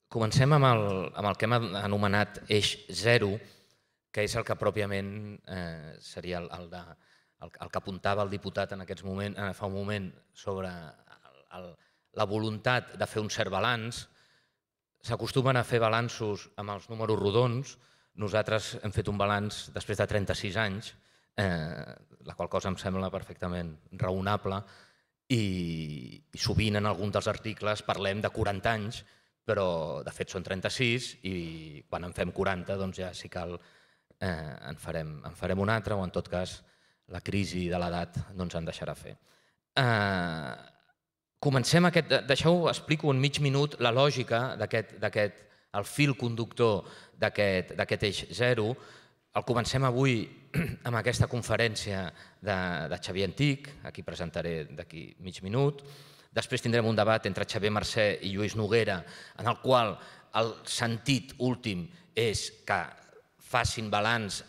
Comencem amb el que hem anomenat eix 0, que és el que pròpiament seria el que apuntava el diputat fa un moment sobre la voluntat de fer un cert balanç. S'acostumen a fer balanços amb els números rodons. Nosaltres hem fet un balanç després de 36 anys, la qual cosa em sembla perfectament raonable, i sovint en alguns dels articles parlem de 40 anys, però de fet són 36 i quan en fem 40 doncs ja si cal en farem un altre, o en tot cas la crisi de l'edat no ens en deixarà fer. Comencem deixeu, explico en mig minut la lògica el fil conductor d'aquest eix 0. El comencem avui amb aquesta conferència de Xavier Antich, a qui presentaré d'aquí mig minut. Després tindrem un debat entre Xavier Mercè i Lluís Noguera, en el qual el sentit últim és que facin balanç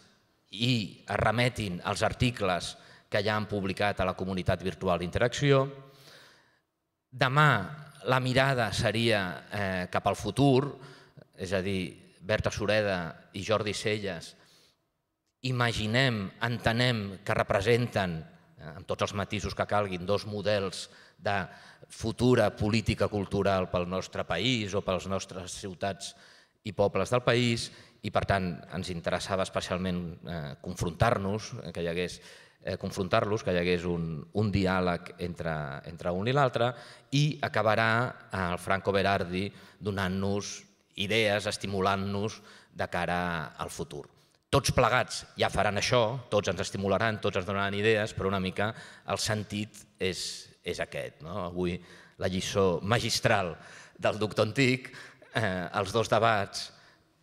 i es remetin als articles que ja han publicat a la comunitat virtual d'Interacció. Demà la mirada seria cap al futur, és a dir, Berta Sureda i Jordi Celles imaginem, entenem que representen, amb tots els matisos que calguin, dos models de futura política cultural pel nostre país o pels nostres ciutats i pobles del país, i per tant ens interessava especialment confrontar-los, que hi hagués un diàleg entre un i l'altre, i acabarà el Franco Berardi donant-nos idees, estimulant-nos de cara al futur. Tots plegats ja faran això, tots ens estimularan, tots ens donaran idees, però una mica el sentit és aquest. Avui la lliçó magistral del doctor Antich, els dos debats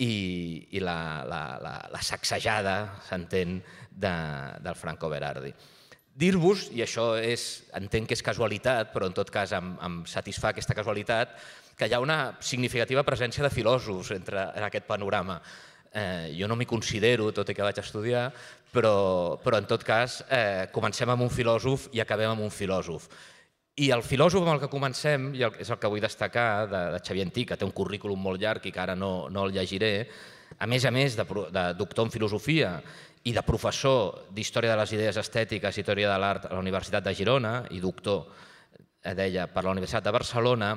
i la sacsejada, s'entén, del Franco Berardi. Dir-vos, i això entenc que és casualitat, però en tot cas em satisfà aquesta casualitat, que hi ha una significativa presència de filòsofs en aquest panorama. Jo no m'hi considero, tot i que vaig estudiar, però en tot cas comencem amb un filòsof i acabem amb un filòsof. I el filòsof amb el que comencem, i és el que vull destacar, de Xavier Antich, que té un currículum molt llarg i que ara no el llegiré, a més de doctor en filosofia i de professor d'Història de les Idees Estètiques i Teoria de l'Art a la Universitat de Girona i doctor, deia, per la Universitat de Barcelona,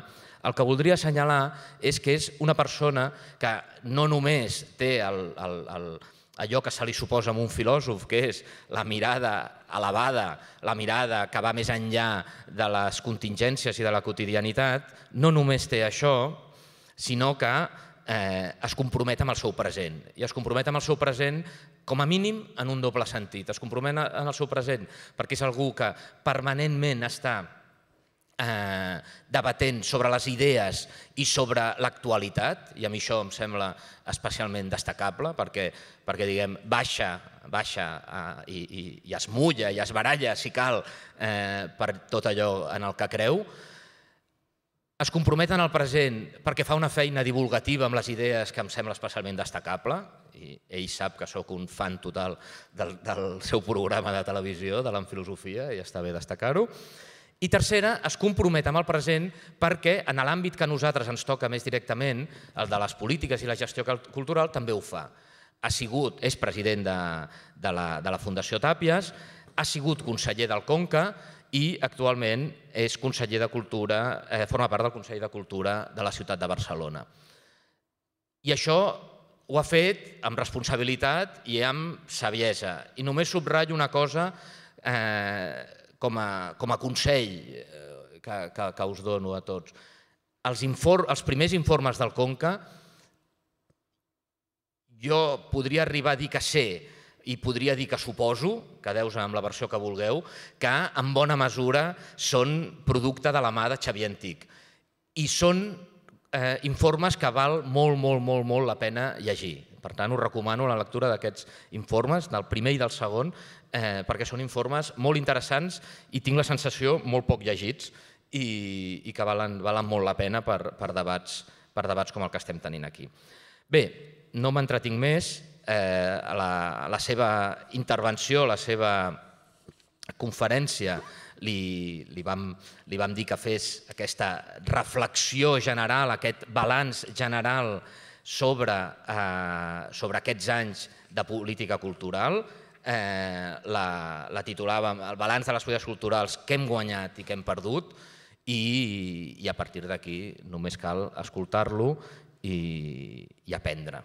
el que voldria assenyalar és que és una persona que no només té allò que se li suposa a un filòsof, que és la mirada elevada, la mirada que va més enllà de les contingències i de la quotidianitat, no només té això, sinó que es compromet amb el seu present. I es compromet amb el seu present com a mínim en un doble sentit. Es compromet en el seu present perquè és algú que permanentment està debatent sobre les idees i sobre l'actualitat, i a mi això em sembla especialment destacable perquè diguem, baixa i es mulla i es baralla, si cal, per tot allò en el que creu. Es compromet en el present perquè fa una feina divulgativa amb les idees que em sembla especialment destacable, i ell sap que sóc un fan total del seu programa de televisió, de l'Enfilosofia, i està bé destacar-ho. I tercera, es compromet amb el present perquè en l'àmbit que a nosaltres ens toca més directament, el de les polítiques i la gestió cultural, també ho fa. És president de la Fundació Tàpies, ha sigut conseller del Conca i actualment és conseller de Cultura, forma part del Consell de Cultura de la ciutat de Barcelona. I això ho ha fet amb responsabilitat i amb saviesa. I només subratllo una cosa com a consell que us dono a tots. Els primers informes del Conca, jo podria arribar a dir que sé i podria dir que suposo, quedeu-vos amb la versió que vulgueu, que en bona mesura són producte de la mà de Xavier Antich. I són informes que val molt, molt, molt, molt la pena llegir. Per tant, us recomano la lectura d'aquests informes, del primer i del segon, perquè són informes molt interessants i tinc la sensació molt poc llegits i que valen molt la pena per debats com el que estem tenint aquí. Bé, no m'entretinc més. La seva intervenció, la seva conferència li vam dir que fes aquesta reflexió general, aquest balanç general sobre aquests anys de política cultural. La titulàvem El balanç de les polítiques culturals, què hem guanyat i què hem perdut, i a partir d'aquí només cal escoltar-lo i aprendre.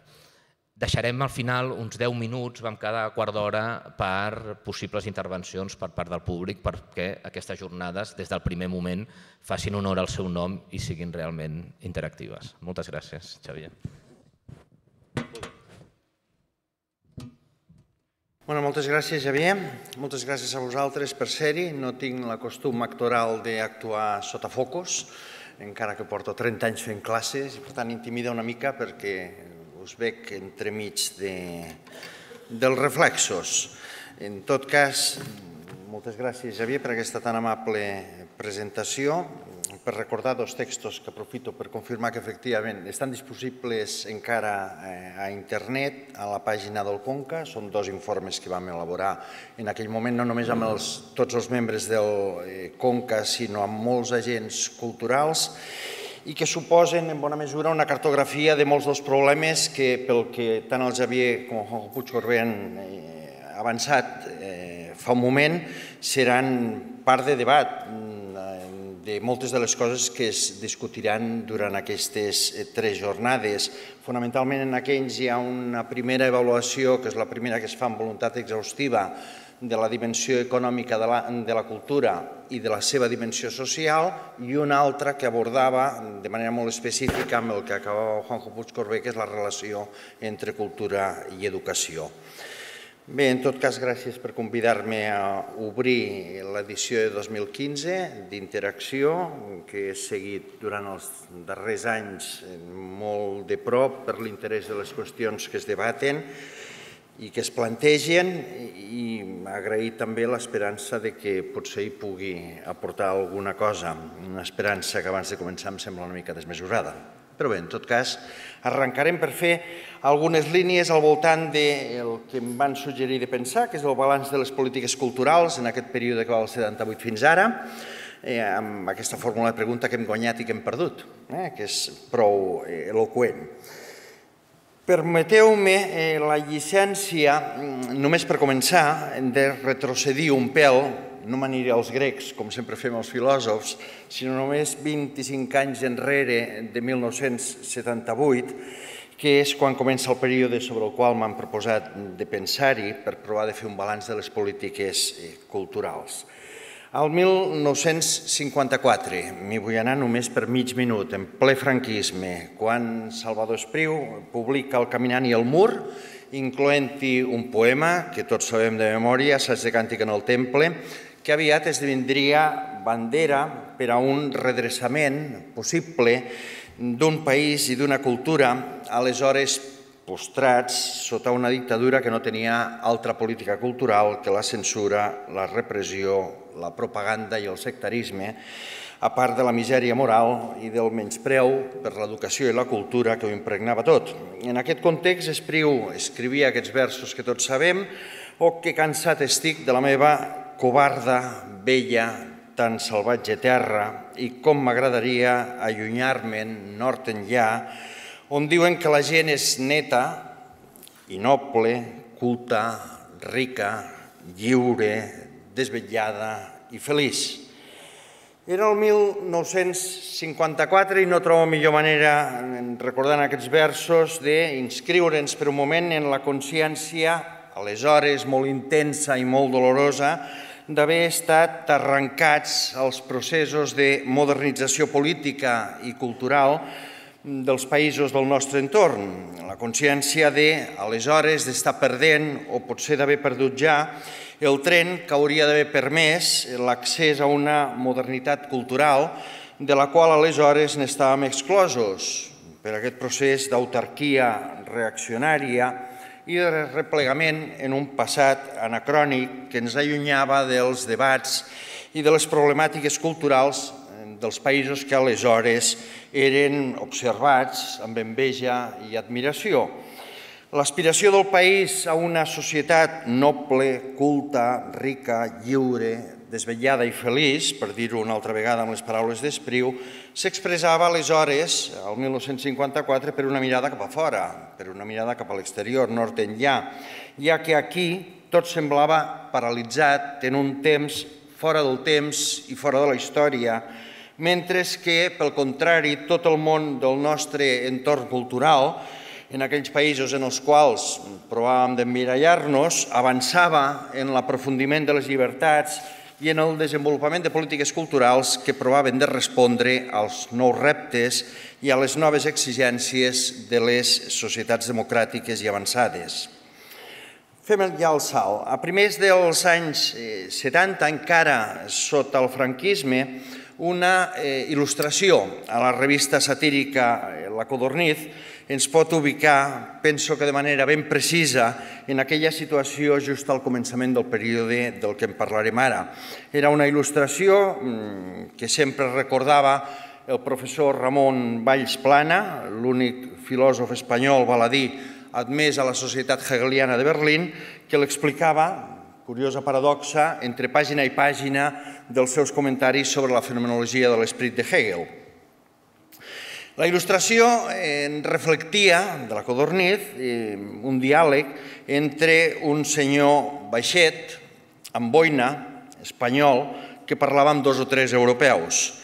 Deixarem al final uns 10 minuts, vam quedar a quart d'hora, per possibles intervencions per part del públic, perquè aquestes jornades, des del primer moment, facin honor al seu nom i siguin realment interactives. Moltes gràcies, Xavier. Moltes gràcies, Xavier. Moltes gràcies a vosaltres per ser-hi. No tinc la costum actoral d'actuar sota focus, encara que porto 30 anys fent classes, i per tant intimida una mica perquè us veig entremig dels reflexos. En tot cas, moltes gràcies, Xavier, per aquesta tan amable presentació, per recordar dos textos que aprofito per confirmar que efectivament estan disponibles encara a internet, a la pàgina del Conca. Són dos informes que vam elaborar en aquell moment, no només amb tots els membres del Conca, sinó amb molts agents culturals, i que suposen en bona mesura una cartografia de molts dels problemes que, pel que tant el Xavier com el Juanjo Puig-Corbé han avançat fa un moment, seran part de debat de moltes de les coses que es discutiran durant aquestes 3 jornades. Fonamentalment en aquells hi ha una primera avaluació, que és la primera que es fa amb voluntat exhaustiva, de la dimensió econòmica de la cultura i de la seva dimensió social, i una altra que abordava de manera molt específica amb el que acabava Juanjo Puig-Corbé, que és la relació entre cultura i educació. Bé, en tot cas, gràcies per convidar-me a obrir l'edició de 2015 d'Interacció, que he seguit durant els darrers anys molt de prop per l'interès de les qüestions que es debaten i que es plantegen, i agrair també l'esperança que potser hi pugui aportar alguna cosa, una esperança que abans de començar em sembla una mica desmesurada. Però bé, en tot cas, arrencarem per fer algunes línies al voltant del que em van suggerir de pensar, que és el balanç de les polítiques culturals en aquest període que va del 78 fins ara, amb aquesta fórmula de pregunta que hem guanyat i que hem perdut, que és prou eloqüent. Permeteu-me la llicència, només per començar, de retrocedir un pèl. No m'aniré als grecs, com sempre fem els filòsofs, sinó només 25 anys enrere, de 1978, que és quan comença el període sobre el qual m'han proposat de pensar-hi per provar de fer un balanç de les polítiques culturals. Al 1954, m'hi vull anar només per mig minut, en ple franquisme, quan Salvador Espriu publica El caminant i el mur, incloent-hi un poema que tots sabem de memòria, Assaig de càntic en el temple, que aviat esdevindria bandera per a un redreçament possible d'un país i d'una cultura aleshores postrats sota una dictadura que no tenia altra política cultural que la censura, la repressió, la propaganda i el sectarisme, a part de la misèria moral i del menyspreu per l'educació i la cultura que ho impregnava tot. En aquest context, Espriu escrivia aquests versos que tots sabem: «Oh, que cansat estic de la meva covarda, vella, tan salvatge terra, i com m'agradaria allunyar-me'n nord enllà, on diuen que la gent és neta i noble, culta, rica, lliure, desvetllada i feliç». Era el 1954 i no trobo millor manera, recordant aquests versos, d'inscriure'ns per un moment en la consciència, aleshores molt intensa i molt dolorosa, d'haver estat arrencats als processos de modernització política i cultural dels països del nostre entorn. La consciència aleshores d'estar perdent, o potser d'haver perdut ja, el tren que hauria d'haver permès l'accés a una modernitat cultural de la qual aleshores n'estàvem exclosos per aquest procés d'autarquia reaccionària i de replegament en un passat anacrònic que ens allunyava dels debats i de les problemàtiques culturals dels països que aleshores eren observats amb enveja i admiració. L'aspiració del país a una societat noble, culta, rica, lliure, desvetllada i feliç, per dir-ho una altra vegada amb les paraules d'Espriu, s'expressava aleshores, el 1954, per una mirada cap a fora, per una mirada cap a l'exterior, nord enllà, ja que aquí tot semblava paralitzat en un temps fora del temps i fora de la història, mentre que, pel contrari, tot el món del nostre entorn cultural, en aquells països en els quals provàvem d'emmirallar-nos, avançava en l'aprofundiment de les llibertats i en el desenvolupament de polítiques culturals que provaven de respondre als nous reptes i a les noves exigències de les societats democràtiques i avançades. Fem ja el salt. A primers dels anys 70, encara sota el franquisme, una il·lustració a la revista satírica La Codorniz ens pot ubicar, penso que de manera ben precisa, en aquella situació just al començament del període del que en parlarem ara. Era una il·lustració que sempre recordava el professor Ramon Valls Plana, l'únic filòsof espanyol baladí admès a la Societat Hegeliana de Berlín, que l'explicava, curiosa paradoxa, entre pàgina i pàgina dels seus comentaris sobre la fenomenologia de l'esperit de Hegel. La il·lustració reflectia, de la Codorniz, un diàleg entre un senyor baixet, amb boina, espanyol, que parlava amb 2 o 3 europeus.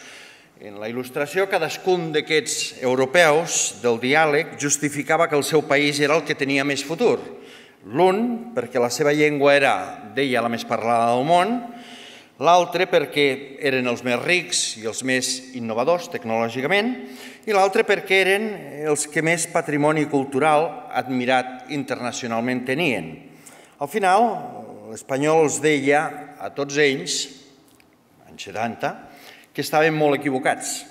En la il·lustració, cadascun d'aquests europeus del diàleg justificava que el seu país era el que tenia més futur. L'un, perquè la seva llengua era, deia, la més parlada del món, l'altre perquè eren els més rics i els més innovadors tecnològicament, i l'altre perquè eren els que més patrimoni cultural admirat internacionalment tenien. Al final, l'espanyol els deia a tots ells, anys 70, que estaven molt equivocats,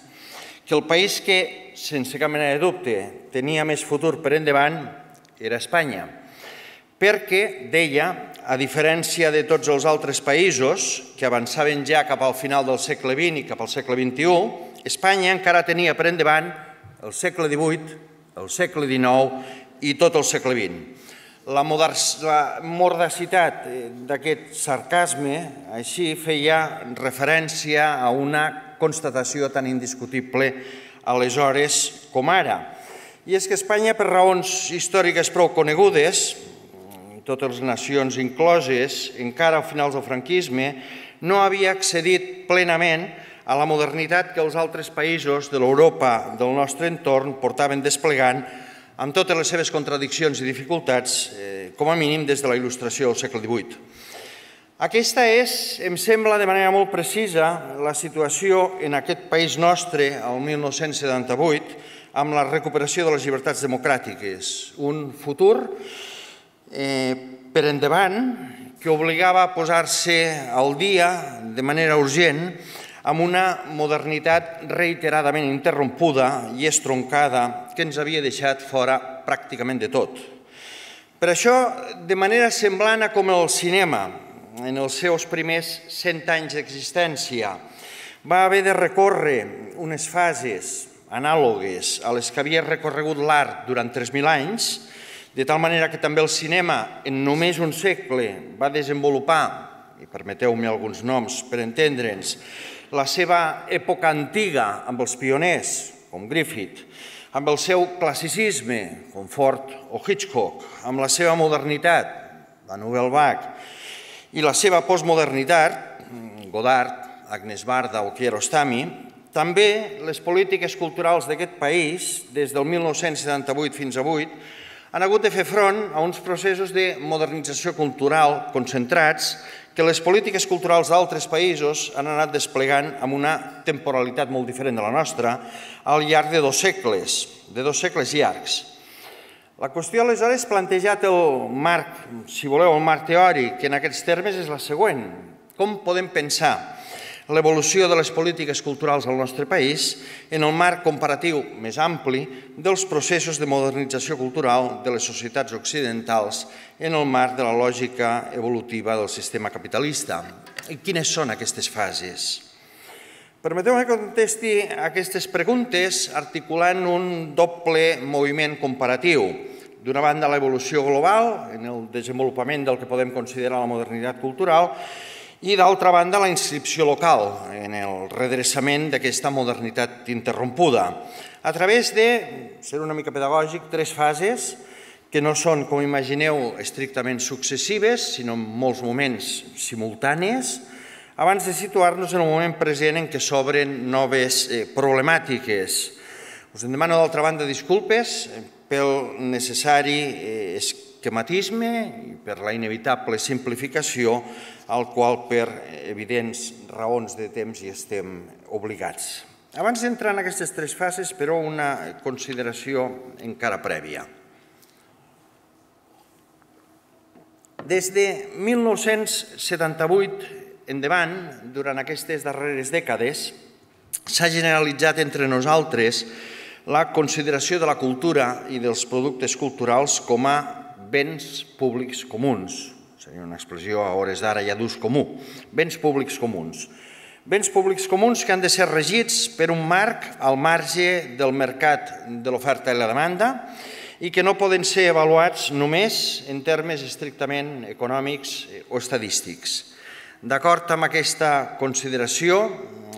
que el país que, sense cap mena de dubte, tenia més futur per endavant era Espanya, perquè, deia, a diferència de tots els altres països que avançaven ja cap al final del segle XX i cap al segle XXI, Espanya encara tenia per endavant el segle XVIII, el segle XIX i tot el segle XX. La mordacitat d'aquest sarcasme així feia referència a una constatació tan indiscutible aleshores com ara. I és que Espanya, per raons històriques prou conegudes, totes les nacions incloses, encara a finals del franquisme, no havia accedit plenament a la modernitat que els altres països de l'Europa del nostre entorn portaven desplegant amb totes les seves contradiccions i dificultats, com a mínim des de la il·lustració del segle XVIII. Aquesta és, em sembla de manera molt precisa, la situació en aquest país nostre, el 1978, amb la recuperació de les llibertats democràtiques. Un futur per endavant que obligava a posar-se al dia de manera urgent amb una modernitat reiteradament interrompuda i estroncada que ens havia deixat fora pràcticament de tot. Per això, de manera semblant a com el cinema, en els seus primers 100 anys d'existència, va haver de recórrer unes fases anàlogues a les que havia recorregut l'art durant 3.000 anys, de tal manera que també el cinema, en només un segle, va desenvolupar, i permeteu-me alguns noms per entendre'ns, la seva època antiga amb els pioners, com Griffith, amb el seu classicisme, com Ford o Hitchcock, amb la seva modernitat, la Nouvelle Vague, i la seva postmodernitat, Godard, Agnes Varda o Kiarostami, també les polítiques culturals d'aquest país, des del 1978 fins avui, han hagut de fer front a uns processos de modernització cultural concentrats que les polítiques culturals d'altres països han anat desplegant amb una temporalitat molt diferent de la nostra al llarg de 2 segles llargs. La qüestió aleshores plantejat el marc, si voleu, el marc teòric, en aquests termes és la següent. Com podem pensar l'evolució de les polítiques culturals al nostre país en el marc comparatiu més ampli dels processos de modernització cultural de les societats occidentals en el marc de la lògica evolutiva del sistema capitalista? I quines són aquestes fases? Permeteu-me que contesti aquestes preguntes articulant un doble moviment comparatiu. D'una banda, l'evolució global en el desenvolupament del que podem considerar la modernitat cultural, I, d'altra banda, la inscripció local en el redreçament d'aquesta modernitat interrompuda, a través de, ser una mica pedagògic, 3 fases que no són, com imagineu, estrictament successives, sinó en molts moments simultànies, abans de situar-nos en el moment present en què s'obren noves problemàtiques. Us en demano, d'altra banda, disculpes pel necessari esquematisme i per la inevitable simplificació al qual, per evidents raons de temps, hi estem obligats. Abans d'entrar en aquestes 3 fases, però, una consideració encara prèvia. Des de 1978 endavant, durant aquestes darreres dècades, s'ha generalitzat entre nosaltres la consideració de la cultura i dels productes culturals com a béns públics comuns. Seria una expressió a hores d'ara ja d'ús comú. Béns públics comuns. Béns públics comuns que han de ser regits per un marc al marge del mercat de l'oferta i la demanda i que no poden ser avaluats només en termes estrictament econòmics o estadístics. D'acord amb aquesta consideració,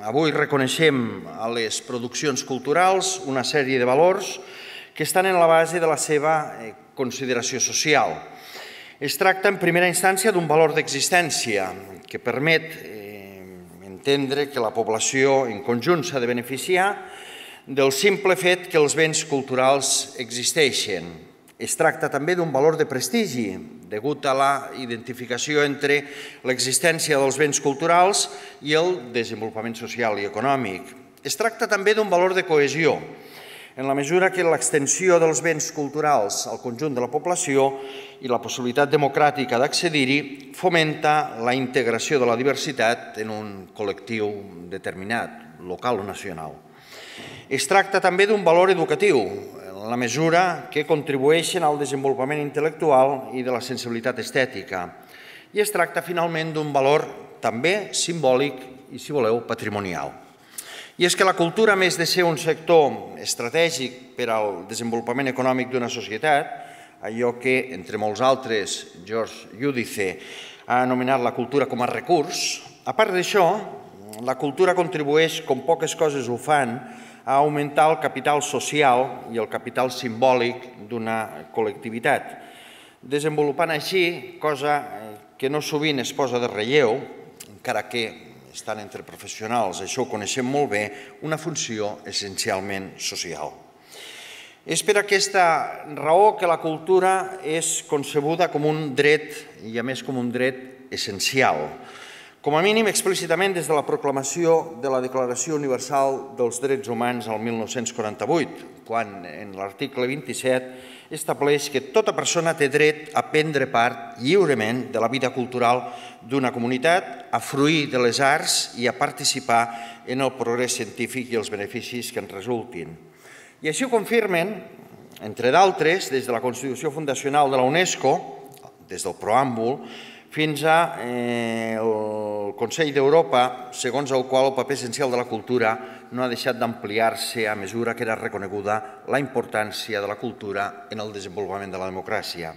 avui reconeixem a les produccions culturals una sèrie de valors que estan en la base de la seva consideració social. Es tracta en primera instància d'un valor d'existència que permet entendre que la població en conjunt s'ha de beneficiar del simple fet que els béns culturals existeixen. Es tracta també d'un valor de prestigi, degut a la identificació entre l'existència dels béns culturals i el desenvolupament social i econòmic. Es tracta també d'un valor de cohesió, en la mesura que l'extensió dels béns culturals al conjunt de la població i la possibilitat democràtica d'accedir-hi fomenta la integració de la diversitat en un col·lectiu determinat, local o nacional. Es tracta també d'un valor educatiu, en la mesura que contribueixen al desenvolupament intel·lectual i de la sensibilitat estètica. I es tracta, finalment, d'un valor també simbòlic i, si voleu, patrimonial. I és que la cultura, a més de ser un sector estratègic per al desenvolupament econòmic d'una societat, allò que, entre molts altres, George Giudice ha anomenat la cultura com a recurs, a part d'això, la cultura contribueix, com poques coses ho fan, a augmentar el capital social i el capital simbòlic d'una col·lectivitat, desenvolupant així, cosa que no sovint es posa de relleu, encara que estan entre professionals, això ho coneixem molt bé, una funció essencialment social. És per aquesta raó que la cultura és concebuda com un dret, i a més com un dret essencial, com a mínim explícitament des de la proclamació de la Declaració Universal dels Drets Humans el 1948, quan en l'article 27 estableix que tota persona té dret a prendre part lliurement de la vida cultural d'una comunitat, a fruir de les arts i a participar en el progrés científic i els beneficis que en resultin. I així ho confirmen, entre d'altres, des de la Constitució Fundacional de la UNESCO, des del preàmbul, fins al Consell d'Europa, segons el qual el paper essencial de la cultura no ha deixat d'ampliar-se a mesura que era reconeguda la importància de la cultura en el desenvolupament de la democràcia.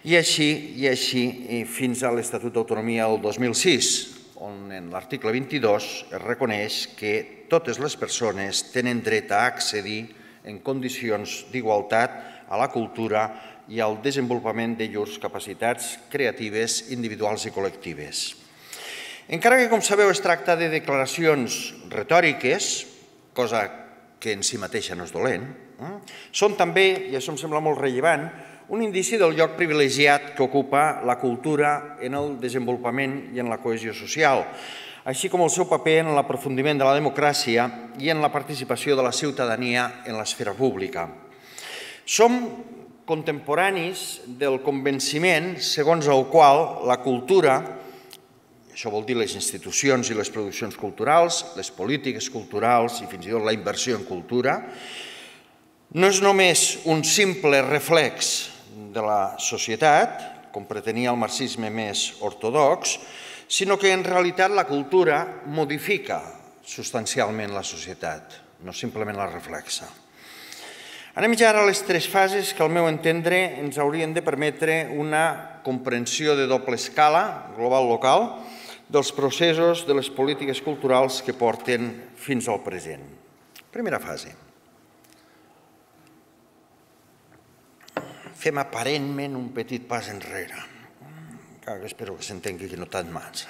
I així fins a l'Estatut d'Autonomia del 2006, on en l'article 22 es reconeix que totes les persones tenen dret a accedir en condicions d'igualtat a la cultura i al desenvolupament de llurs capacitats creatives, individuals i col·lectives. Encara que, com sabeu, es tracta de declaracions retòriques, cosa que en si mateixa no és dolent, són també, i això em sembla molt rellevant, un indici del lloc privilegiat que ocupa la cultura en el desenvolupament i en la cohesió social, així com el seu paper en l'aprofundiment de la democràcia i en la participació de la ciutadania en l'esfera pública. Som contemporanis del convenciment segons el qual la cultura, això vol dir les institucions i les produccions culturals, les polítiques culturals i fins i tot la inversió en cultura, no és només un simple reflex de la societat, com pretenia el marxisme més ortodox, sinó que en realitat la cultura modifica substancialment la societat, no simplement la reflexa. Anem ja ara a les 3 fases que, al meu entendre, ens haurien de permetre una comprensió de doble escala, global-local, dels processos de les polítiques culturals que porten fins al present. Primera fase. Fem aparentment un petit pas enrere. Espero que s'entengui que no tant massa.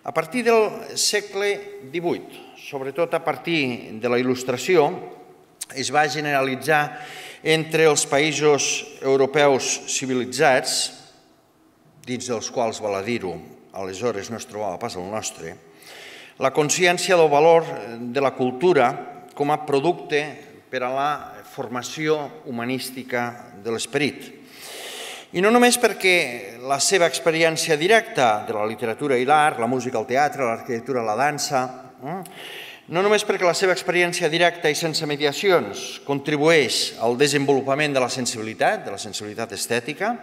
A partir del segle XVIII, sobretot a partir de la Il·lustració, es va generalitzar entre els països europeus civilitzats, dins dels quals, val a dir-ho, aleshores no es trobava pas el nostre, la consciència del valor de la cultura com a producte per a la formació humanística de l'esperit. I no només perquè la seva experiència directa de la literatura i l'art, la música, el teatre, l'arquitectura, la dansa, no només perquè la seva experiència directa i sense mediacions contribueix al desenvolupament de la sensibilitat estètica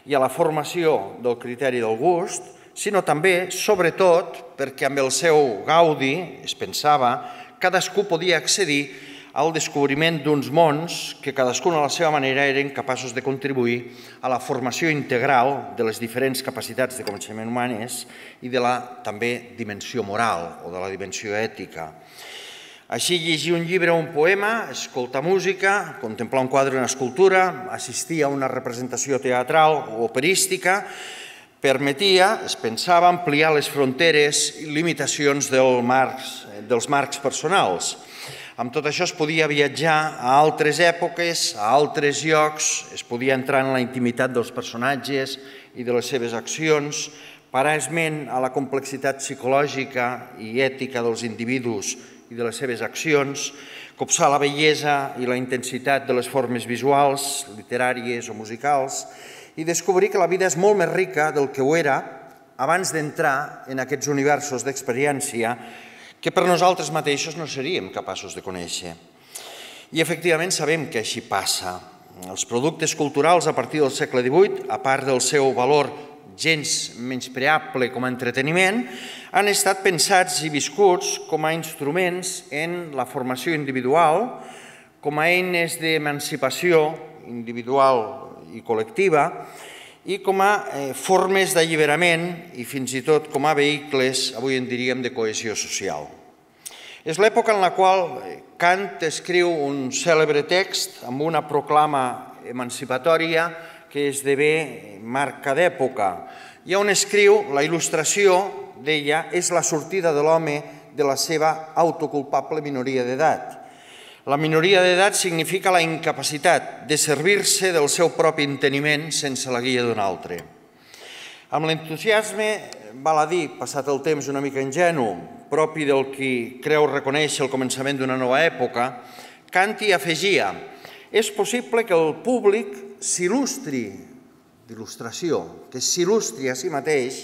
i a la formació del criteri del gust, sinó també, sobretot, perquè amb el seu gaudi, es pensava, cadascú podia accedir al descobriment d'uns mons que cadascun a la seva manera eren capaços de contribuir a la formació integral de les diferents capacitats de coneixement humanes i de la també dimensió moral o de la dimensió ètica. Així, llegir un llibre o un poema, escoltar música, contemplar un quadre o una escultura, assistir a una representació teatral o operística, permetia, es pensava, ampliar les fronteres i limitacions dels marcs personals. Amb tot això es podia viatjar a altres èpoques, a altres llocs, es podia entrar en la intimitat dels personatges i de les seves accions, parar esment a la complexitat psicològica i ètica dels individus i de les seves accions, copsar la bellesa i la intensitat de les formes visuals, literàries o musicals, i descobrir que la vida és molt més rica del que ho era abans d'entrar en aquests universos d'experiència que per nosaltres mateixos no seríem capaços de conèixer. I efectivament sabem que així passa. Els productes culturals a partir del segle XVIII, a part del seu valor gens menyspreable com a entreteniment, han estat pensats i viscuts com a instruments en la formació individual, com a eines d'emancipació individual i col·lectiva, i com a formes d'alliberament i fins i tot com a vehicles, avui en diríem, de cohesió social. És l'època en la qual Kant escriu un cèlebre text amb una proclama emancipatòria que esdevé marca d'època, i on escriu la il·lustració, deia, és la sortida de l'home de la seva autoculpable minoria d'edat. La minoria d'edat significa la incapacitat de servir-se del seu propi enteniment sense la guia d'un altre. Amb l'entusiasme, val a dir, passat el temps una mica ingenu, propi del qui creu reconèixer el començament d'una nova època, Kant hi afegia: és possible que el públic s'il·lustri, d'il·lustració, que s'il·lustri a si mateix,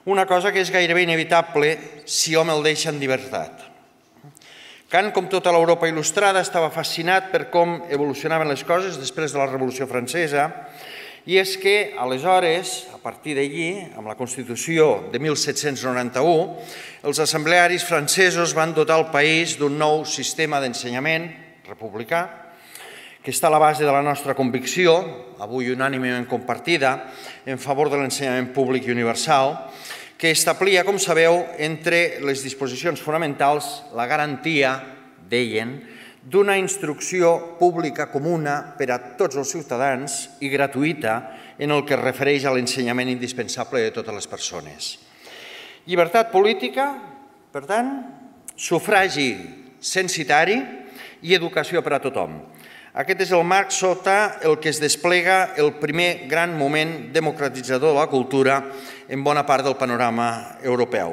una cosa que és gairebé inevitable si hom el deixa en llibertat. Kant, com tota l'Europa il·lustrada, estava fascinat per com evolucionaven les coses després de la Revolució Francesa, i és que, aleshores, a partir d'allí, amb la Constitució de 1791, els assemblearis francesos van dotar el país d'un nou sistema d'ensenyament republicà, que està a la base de la nostra convicció, avui unànimement compartida, en favor de l'ensenyament públic i universal, que establia, com sabeu, entre les disposicions fonamentals la garantia, deien, d'una instrucció pública comuna per a tots els ciutadans i gratuïta en el que es refereix a l'ensenyament indispensable de totes les persones. Llibertat política, per tant, sufragi censitari i educació per a tothom. Aquest és el marc sota el que es desplega el primer gran moment democratitzador de la cultura en bona part del panorama europeu.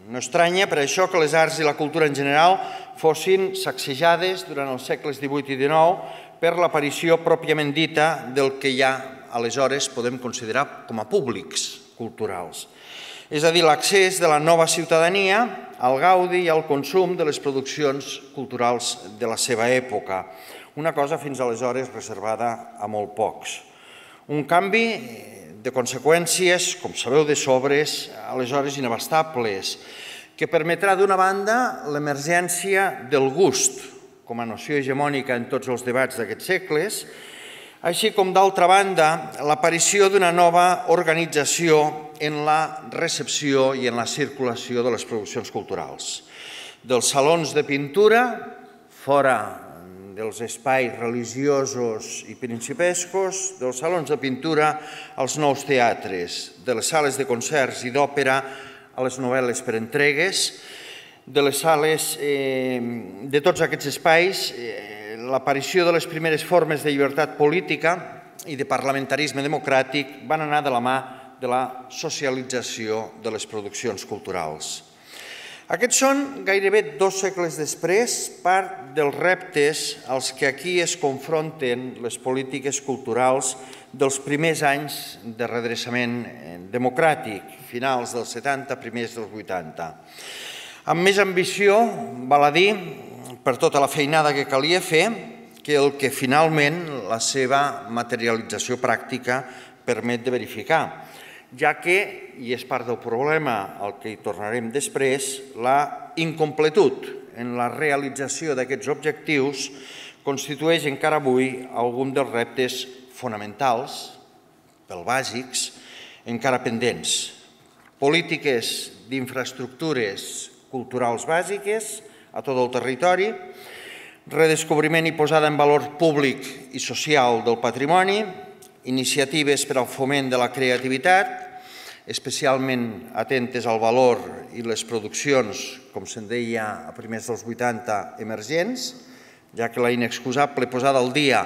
No estranya per això que les arts i la cultura en general fossin sacsejades durant els segles XVIII i XIX per l'aparició pròpiament dita del que ja aleshores podem considerar com a públics culturals. És a dir, l'accés de la nova ciutadania al gaudi i al consum de les produccions culturals de la seva època, una cosa fins aleshores reservada a molt pocs. Un canvi de conseqüències, com sabeu de sobres, aleshores inabastables, que permetrà d'una banda l'emergència del gust com a noció hegemònica en tots els debats d'aquests segles, així com d'altra banda l'aparició d'una nova organització en la recepció i en la circulació de les produccions culturals. Dels salons de pintura, fora dels espais religiosos i principescos, dels salons de pintura als nous teatres, de les sales de concerts i d'òpera a les novel·les per entregues, de les sales, de tots aquests espais, l'aparició de les primeres formes de llibertat política i de parlamentarisme democràtic van anar de la mà de la socialització de les produccions culturals. Aquests són, gairebé 2 segles després, part dels reptes als que aquí es confronten les polítiques culturals dels primers anys de redreçament democràtic, finals dels 70, primers dels 80. Amb més ambició, val a dir, per tota la feinada que calia fer, que el que finalment la seva materialització pràctica permet de verificar, ja que, i és part del problema al que hi tornarem després, la incompletud en la realització d'aquests objectius constitueix encara avui algun dels reptes fonamentals, pel bàsics, encara pendents. Polítiques d'infraestructures culturals bàsiques a tot el territori, redescobriment i posada en valor públic i social del patrimoni, iniciatives per al foment de la creativitat, especialment atentes al valor i les produccions, com se'n deia a primers dels 80, emergents, ja que la inexcusable posada al dia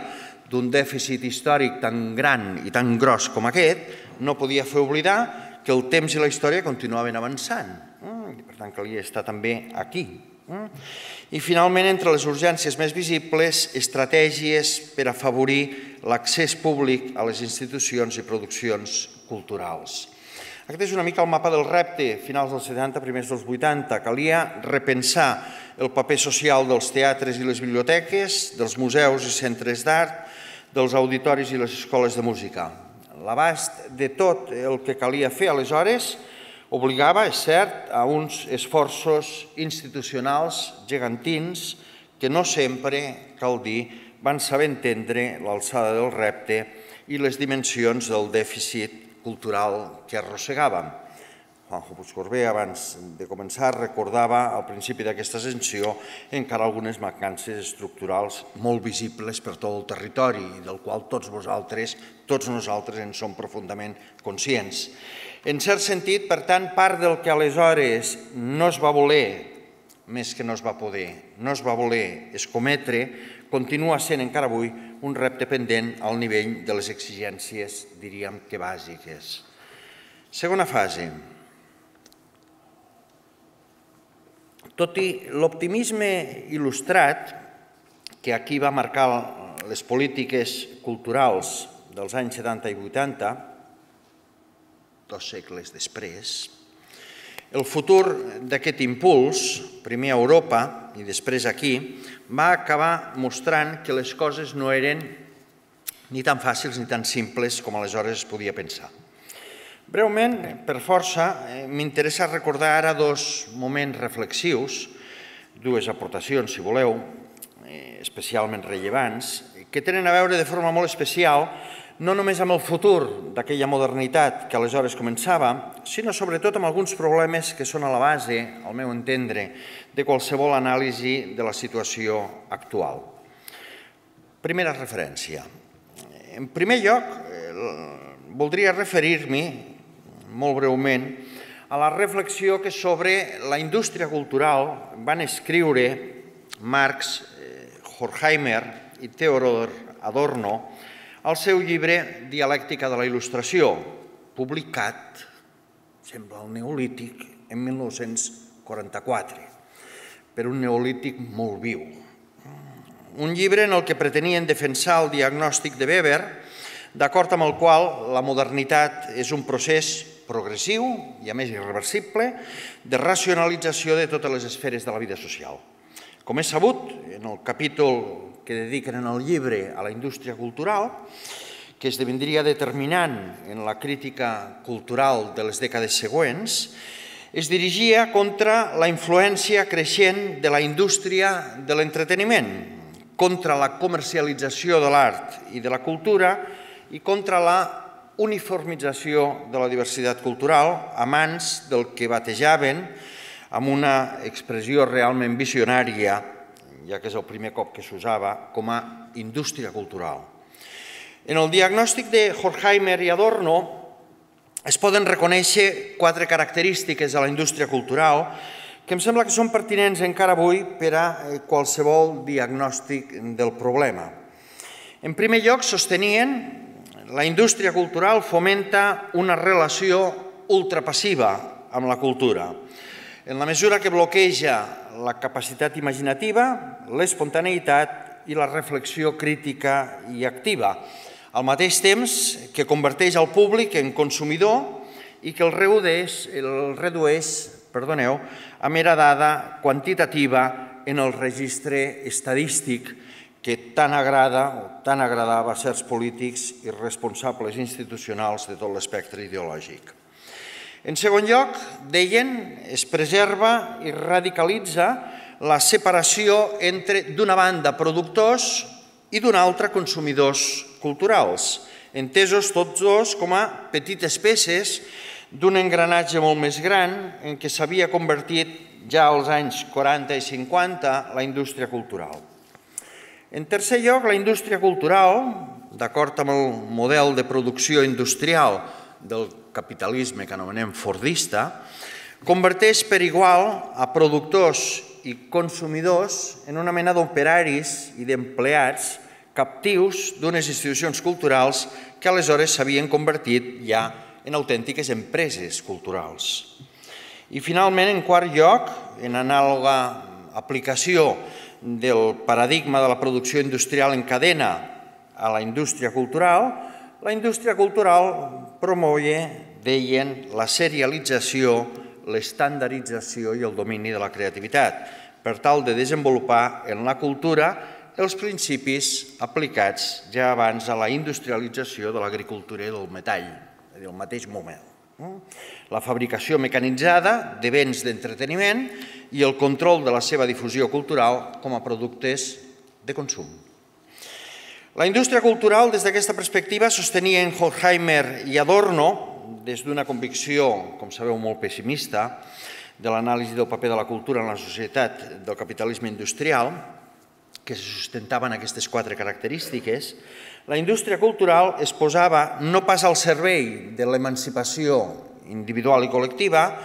d'un dèficit històric tan gran i tan gros com aquest no podia fer oblidar que el temps i la història continuaven avançant. I per tant, calia estar també aquí. I finalment, entre les urgències més visibles, estratègies per afavorir l'accés públic a les institucions i produccions culturals. Aquest és una mica el mapa del repte, finals dels 70, primers dels 80. Calia repensar el paper social dels teatres i les biblioteques, dels museus i centres d'art, dels auditoris i les escoles de música. L'abast de tot el que calia fer aleshores obligava, és cert, a uns esforços institucionals gegantins que no sempre, cal dir, van saber entendre l'alçada del repte i les dimensions del dèficit cultural que arrossegàvem. Juanjo Puigcorbé, abans de començar, recordava al principi d'aquesta ascensió encara algunes mancances estructurals molt visibles per tot el territori, del qual tots nosaltres en som profundament conscients. En cert sentit, per tant, part del que aleshores no es va voler, més que no es va poder, no es va voler escometre, continua sent encara avui un repte pendent al nivell de les exigències, diríem que bàsiques. Segona fase. Tot i l'optimisme il·lustrat que aquí va marcar les polítiques culturals dels anys 70 i 80, 2 segles després, el futur d'aquest impuls, primer a Europa i després aquí, va acabar mostrant que les coses no eren ni tan fàcils ni tan simples com aleshores es podia pensar. Breument, per força, m'interessa recordar ara 2 moments reflexius, 2 aportacions, si voleu, especialment rellevants, que tenen a veure de forma molt especial no només amb el futur d'aquella modernitat que aleshores començava, sinó sobretot amb alguns problemes que són a la base, al meu entendre, de qualsevol anàlisi de la situació actual. Primera referència. En primer lloc, voldria referir-m'hi, molt breument, a la reflexió que sobre la indústria cultural van escriure Marx, Horkheimer i Theodor Adorno al seu llibre Dialèctica de la Il·lustració, publicat, sembla el Neolític, en 1944, per un neolític molt viu. Un llibre en el que pretenien defensar el diagnòstic de Weber, d'acord amb el qual la modernitat és un procés progressiu i, a més, irreversible, de racionalització de totes les esferes de la vida social. Com és sabut, en el capítol que dediquen en el llibre a la indústria cultural, que esdevindria determinant en la crítica cultural de les dècades següents, es dirigia contra la influència creixent de la indústria de l'entreteniment, contra la comercialització de l'art i de la cultura i contra la uniformització de la diversitat cultural a mans del que batejaven amb una expressió realment visionària, ja que és el primer cop que s'usava, com a indústria cultural. En el diagnòstic de Horkheimer i Adorno es poden reconèixer 4 característiques de la indústria cultural que em sembla que són pertinents encara avui per a qualsevol diagnòstic del problema. En primer lloc, sostenien la indústria cultural fomenta una relació ultrapassiva amb la cultura, en la mesura que bloqueja la capacitat imaginativa, l'espontaneïtat i la reflexió crítica i activa, al mateix temps que converteix el públic en consumidor i que el redueix a mera dada quantitativa en el registre estadístic que tant agrada o tant agradava a certs polítics i responsables institucionals de tot l'espectre ideològic. En segon lloc, deien, es preserva i radicalitza la separació entre, d'una banda, productors i d'una altra, consumidors culturals, entesos tots dos com a petites peces d'un engranatge molt més gran en què s'havia convertit ja als anys 40 i 50 la indústria cultural. En tercer lloc, la indústria cultural, d'acord amb el model de producció industrial del capitalisme que anomenem fordista, converteix per igual a productors i consumidors en una mena d'operaris i d'empleats captius d'unes institucions culturals que aleshores s'havien convertit ja en autèntiques empreses culturals. I finalment, en quart lloc, en anàloga aplicació del paradigma de la producció industrial en cadena a la indústria cultural promoia, deien, la serialització, l'estandardització i el domini de la creativitat, per tal de desenvolupar en la cultura els principis aplicats ja abans a la industrialització de l'agricultura i del metall, és a dir, al mateix moment. La fabricació mecanitzada de béns d'entreteniment i el control de la seva difusió cultural com a productes de consum. La indústria cultural, des d'aquesta perspectiva, sostenien Horkheimer i Adorno, des d'una convicció, com sabeu, molt pessimista, de l'anàlisi del paper de la cultura en la societat del capitalisme industrial, que se sustentava en aquestes 4 característiques, la indústria cultural es posava no pas al servei de l'emancipació individual i col·lectiva,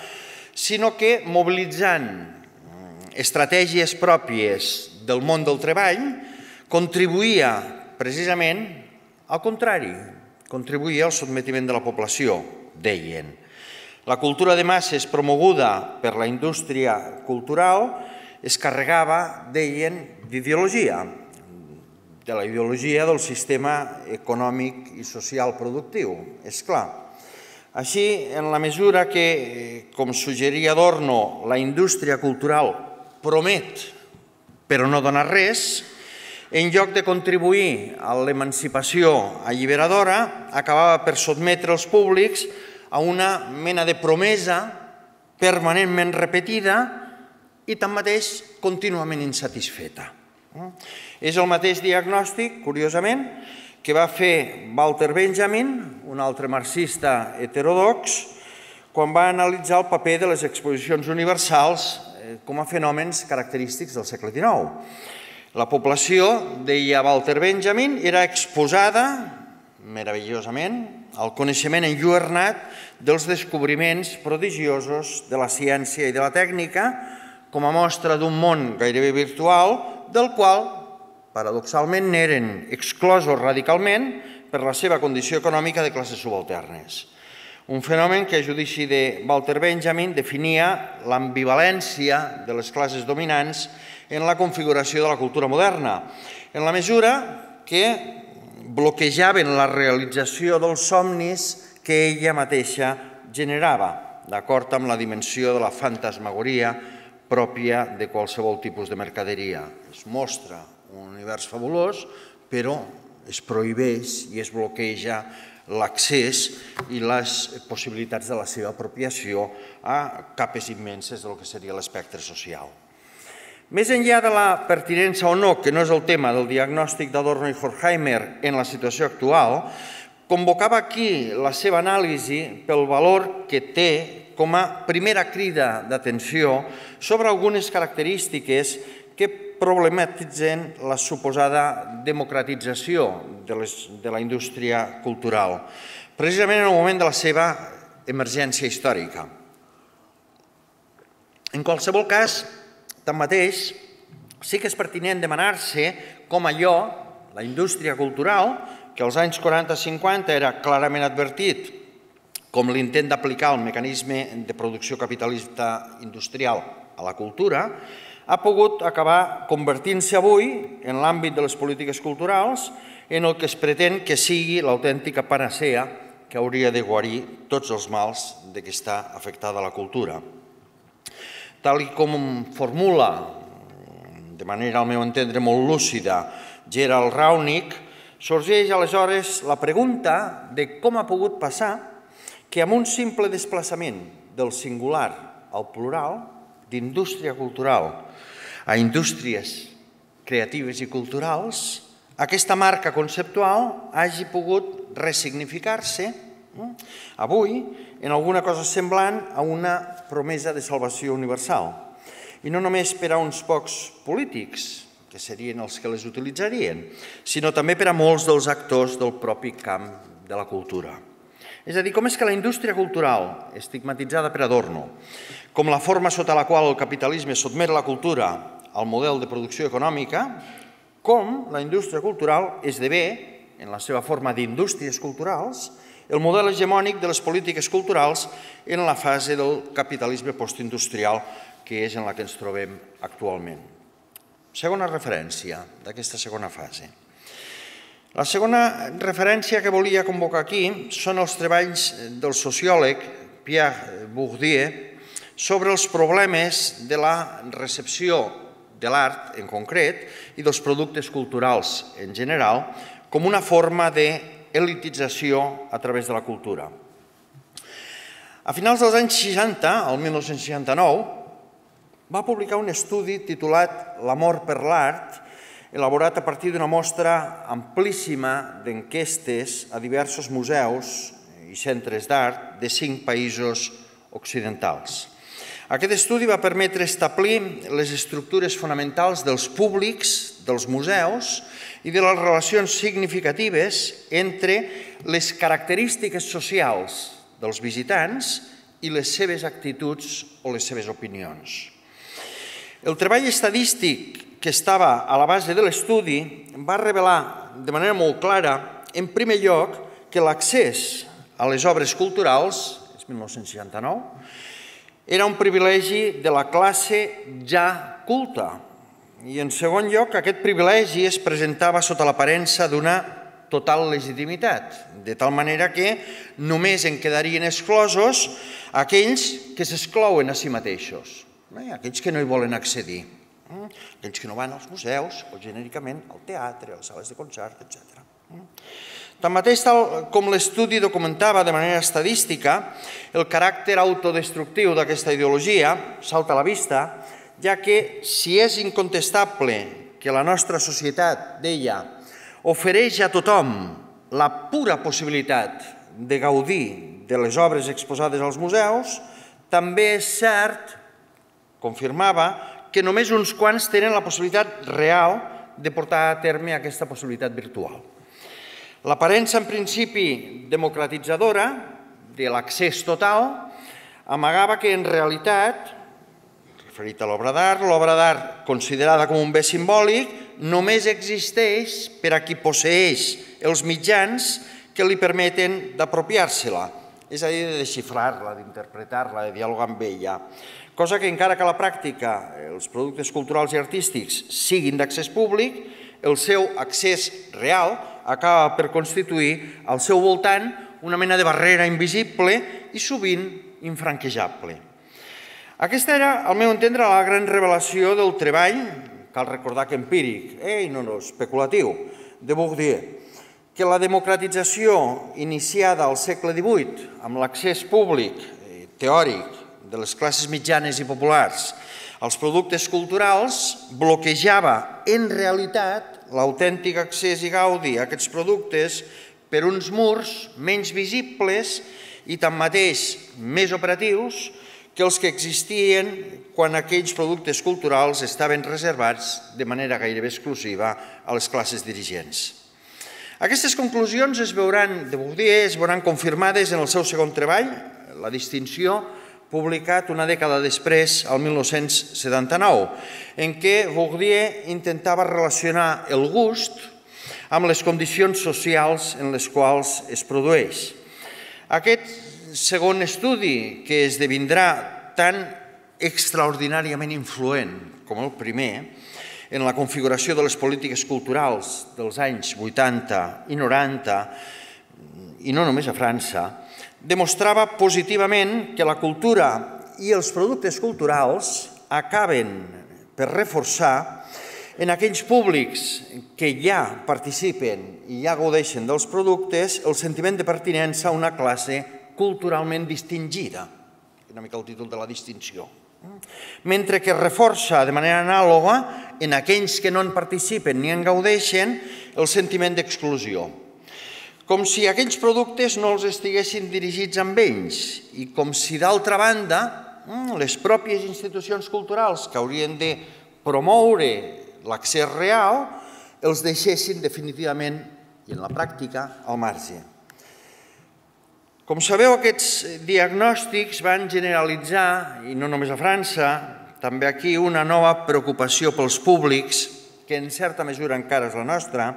sinó que, mobilitzant estratègies pròpies del món del treball, contribuïa precisament al contrari, contribuïa al sotmetiment de la població, deien. La cultura de masses promoguda per la indústria cultural es carregava, deien, d'ideologia, de la ideologia del sistema econòmic i social productiu, és clar. Així, en la mesura que, com suggeria Adorno, la indústria cultural promet però no dona res, en lloc de contribuir a l'emancipació alliberadora, acabava per sotmetre els públics a una mena de promesa permanentment repetida i tanmateix contínuament insatisfeta. És el mateix diagnòstic, curiosament, que va fer Walter Benjamin, un altre marxista heterodox, quan va analitzar el paper de les exposicions universals com a fenòmens característics del segle XIX. La població, deia Walter Benjamin, era exposada, meravellosament, al coneixement enlluernat dels descobriments prodigiosos de la ciència i de la tècnica, com a mostra d'un món gairebé virtual, del qual, paradoxalment, n'eren exclosos radicalment per la seva condició econòmica de classes subalternes. Un fenomen que, a judici de Walter Benjamin, definia l'ambivalència de les classes dominants en la configuració de la cultura moderna, en la mesura que bloquejaven la realització dels somnis que ella mateixa generava, d'acord amb la dimensió de la fantasmagoria pròpia de qualsevol tipus de mercaderia. Es mostra un univers fabulós, però es prohibeix i es bloqueja l'accés i les possibilitats de la seva apropiació a capes immenses del que seria l'espectre social. Més enllà de la pertinença o no, que no és el tema del diagnòstic d'Adorno i Horkheimer en la situació actual, convocava aquí la seva anàlisi pel valor que té com a primera crida d'atenció sobre algunes característiques que problematitzen la suposada democratització de la indústria cultural, precisament en el moment de la seva emergència històrica. En qualsevol cas, tanmateix, sí que és pertinent demanar-se com allò, la indústria cultural, que als anys 40-50 era clarament advertit com l'intent d'aplicar el mecanisme de producció capitalista industrial a la cultura, ha pogut acabar convertint-se avui, en l'àmbit de les polítiques culturals, en el que es pretén que sigui l'autèntica panacea que hauria de guarir tots els mals de què està afectada la cultura. Tal com formula, de manera al meu entendre molt lúcida, Gerald Raunic, sorgeix aleshores la pregunta de com ha pogut passar que amb un simple desplaçament del singular al plural, d'indústria cultural a indústries creatives i culturals, aquesta marca conceptual hagi pogut ressignificar-se avui en alguna cosa semblant a una promesa de salvació universal. I no només per a uns pocs polítics, que serien els que les utilitzarien, sinó també per a molts dels actors del propi camp de la cultura. És a dir, com és que la indústria cultural, estigmatitzada per Adorno, com la forma sota la qual el capitalisme sotmet la cultura al model de producció econòmica, com la indústria cultural esdevé, en la seva forma d'indústries culturals, el model hegemònic de les polítiques culturals en la fase del capitalisme postindustrial, que és en la que ens trobem actualment. Segona referència d'aquesta segona fase. La segona referència que volia convocar aquí són els treballs del sociòleg Pierre Bourdieu sobre els problemes de la recepció de l'art en concret i dels productes culturals en general com una forma d'elitització a través de la cultura. A finals dels anys 60, el 1969, va publicar un estudi titulat L'amor per l'art, elaborat a partir d'una mostra amplíssima d'enquestes a diversos museus i centres d'art de 5 països occidentals. Aquest estudi va permetre establir les estructures fonamentals dels públics, dels museus i de les relacions significatives entre les característiques socials dels visitants i les seves actituds o les seves opinions. El treball estadístic que estava a la base de l'estudi va revelar de manera molt clara, en primer lloc, que l'accés a les obres culturals, és 1969, era un privilegi de la classe ja culta. I en segon lloc, aquest privilegi es presentava sota l'aparença d'una total legitimitat, de tal manera que només en quedarien exclosos aquells que s'exclouen a si mateixos, aquells que no hi volen accedir, aquells que no van als museus o genèricament al teatre, a les sales de concert, etc. Tanmateix, tal com l'estudi documentava de manera estadística, el caràcter autodestructiu d'aquesta ideologia salta a la vista, ja que si és incontestable que la nostra societat, deia, ofereix a tothom la pura possibilitat de gaudir de les obres exposades als museus, també és cert, confirmava, que només uns quants tenen la possibilitat real de portar a terme aquesta possibilitat virtual. L'aparença, en principi, democratitzadora de l'accés total, amagava que, en realitat, referit a l'obra d'art considerada com un bé simbòlic, només existeix per a qui posseeix els mitjans que li permeten d'apropiar-se-la, és a dir, de desxifrar-la, d'interpretar-la, de dialogar amb ella. Cosa que, encara que a la pràctica els productes culturals i artístics siguin d'accés públic, el seu accés real acaba per constituir al seu voltant una mena de barrera invisible i sovint infranquejable. Aquesta era, al meu entendre, la gran revelació del treball, cal recordar que empíric, no especulatiu, de Bourdieu, que la democratització iniciada al segle XVIII amb l'accés públic teòric de les classes mitjanes i populars als productes culturals bloquejava en realitat l'autèntic accés i gaudi a aquests productes per uns murs menys visibles i tanmateix més operatius que els que existien quan aquells productes culturals estaven reservats de manera gairebé exclusiva a les classes dirigents. Aquestes conclusions de Bourdieu es veuran confirmades en el seu segon treball, La distinció, publicat una dècada després, el 1979, en què Bourdieu intentava relacionar el gust amb les condicions socials en les quals es produeix. Aquest segon estudi, que esdevindrà tan extraordinàriament influent com el primer en la configuració de les polítiques culturals dels anys 80 i 90, i no només a França, demostrava positivament que la cultura i els productes culturals acaben per reforçar en aquells públics que ja participen i ja gaudeixen dels productes el sentiment de pertinença a una classe culturalment distingida, una mica el títol de la distinció, mentre que reforça de manera anàloga en aquells que no en participen ni en gaudeixen el sentiment d'exclusió, com si aquells productes no els estiguessin dirigits amb ells i com si d'altra banda les pròpies institucions culturals que haurien de promoure l'accés real els deixessin definitivament i en la pràctica al marge. Com sabeu, aquests diagnòstics van generalitzar, i no només a França, també aquí una nova preocupació pels públics, que en certa mesura encara és la nostra,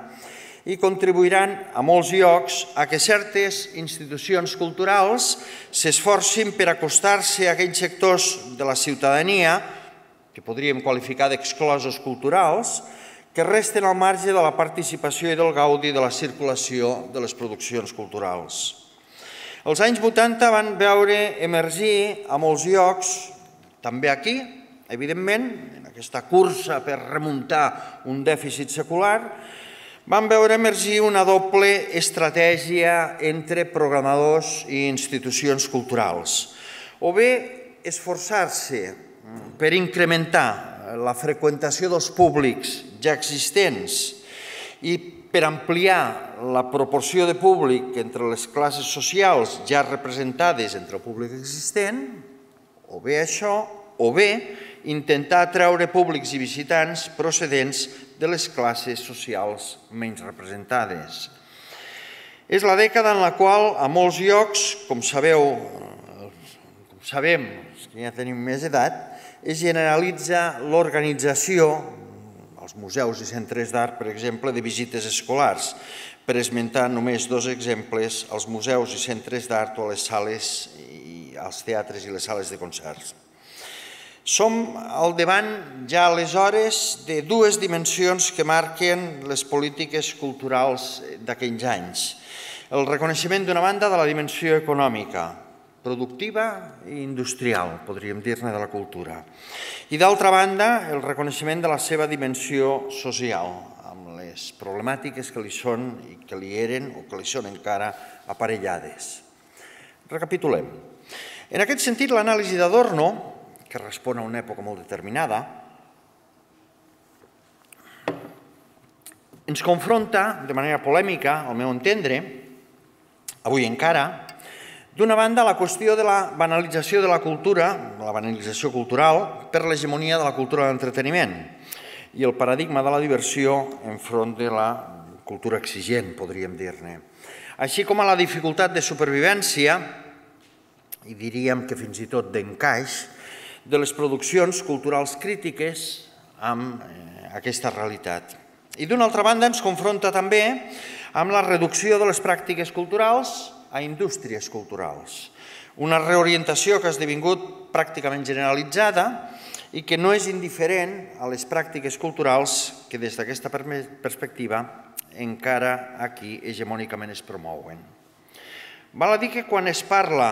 i contribuiran a molts llocs a que certes institucions culturals s'esforcin per acostar-se a aquells sectors de la ciutadania, que podríem qualificar d'exclosos culturals, que resten al marge de la participació i del gaudi de la circulació de les produccions culturals. Els anys 80 van veure emergir a molts llocs, també aquí, evidentment, en aquesta cursa per remuntar un dèficit secular, van veure emergir una doble estratègia entre programadors i institucions culturals. O bé esforçar-se per incrementar la freqüentació dels públics ja existents i per ampliar la proporció de públic entre les classes socials ja representades entre el públic existent, o bé això, o bé intentar atraure públics i visitants procedents de les classes socials menys representades. És la dècada en la qual, a molts llocs, com sabem, els que ja tenim més edat, es generalitza l'organització, als museus i centres d'art, per exemple, de visites escolars. Per esmentar només dos exemples, als museus i centres d'art o a les sales, als teatres i les sales de concerts. Som al davant ja aleshores de dues dimensions que marquen les polítiques culturals d'aquells anys. El reconeixement d'una banda de la dimensió econòmica, productiva i industrial, podríem dir-ne, de la cultura. I d'altra banda, el reconeixement de la seva dimensió social, amb les problemàtiques que li són i que li eren o que li són encara aparellades. Recapitulem. En aquest sentit, l'anàlisi d'Adorno, que respon a una època molt determinada, ens confronta de manera polèmica, al meu entendre, avui encara, d'una banda la qüestió de la banalització de la cultura, la banalització cultural, per l'hegemonia de la cultura de l'entreteniment i el paradigma de la diversió enfront de la cultura exigent, podríem dir-ne. Així com a la dificultat de supervivència, i diríem que fins i tot d'encaix, de les produccions culturals crítiques amb aquesta realitat. I d'una altra banda ens confronta també amb la reducció de les pràctiques culturals a indústries culturals. Una reorientació que ha esdevingut pràcticament generalitzada i que no és indiferent a les pràctiques culturals que des d'aquesta perspectiva encara aquí hegemònicament es promouen. Val a dir que quan es parla,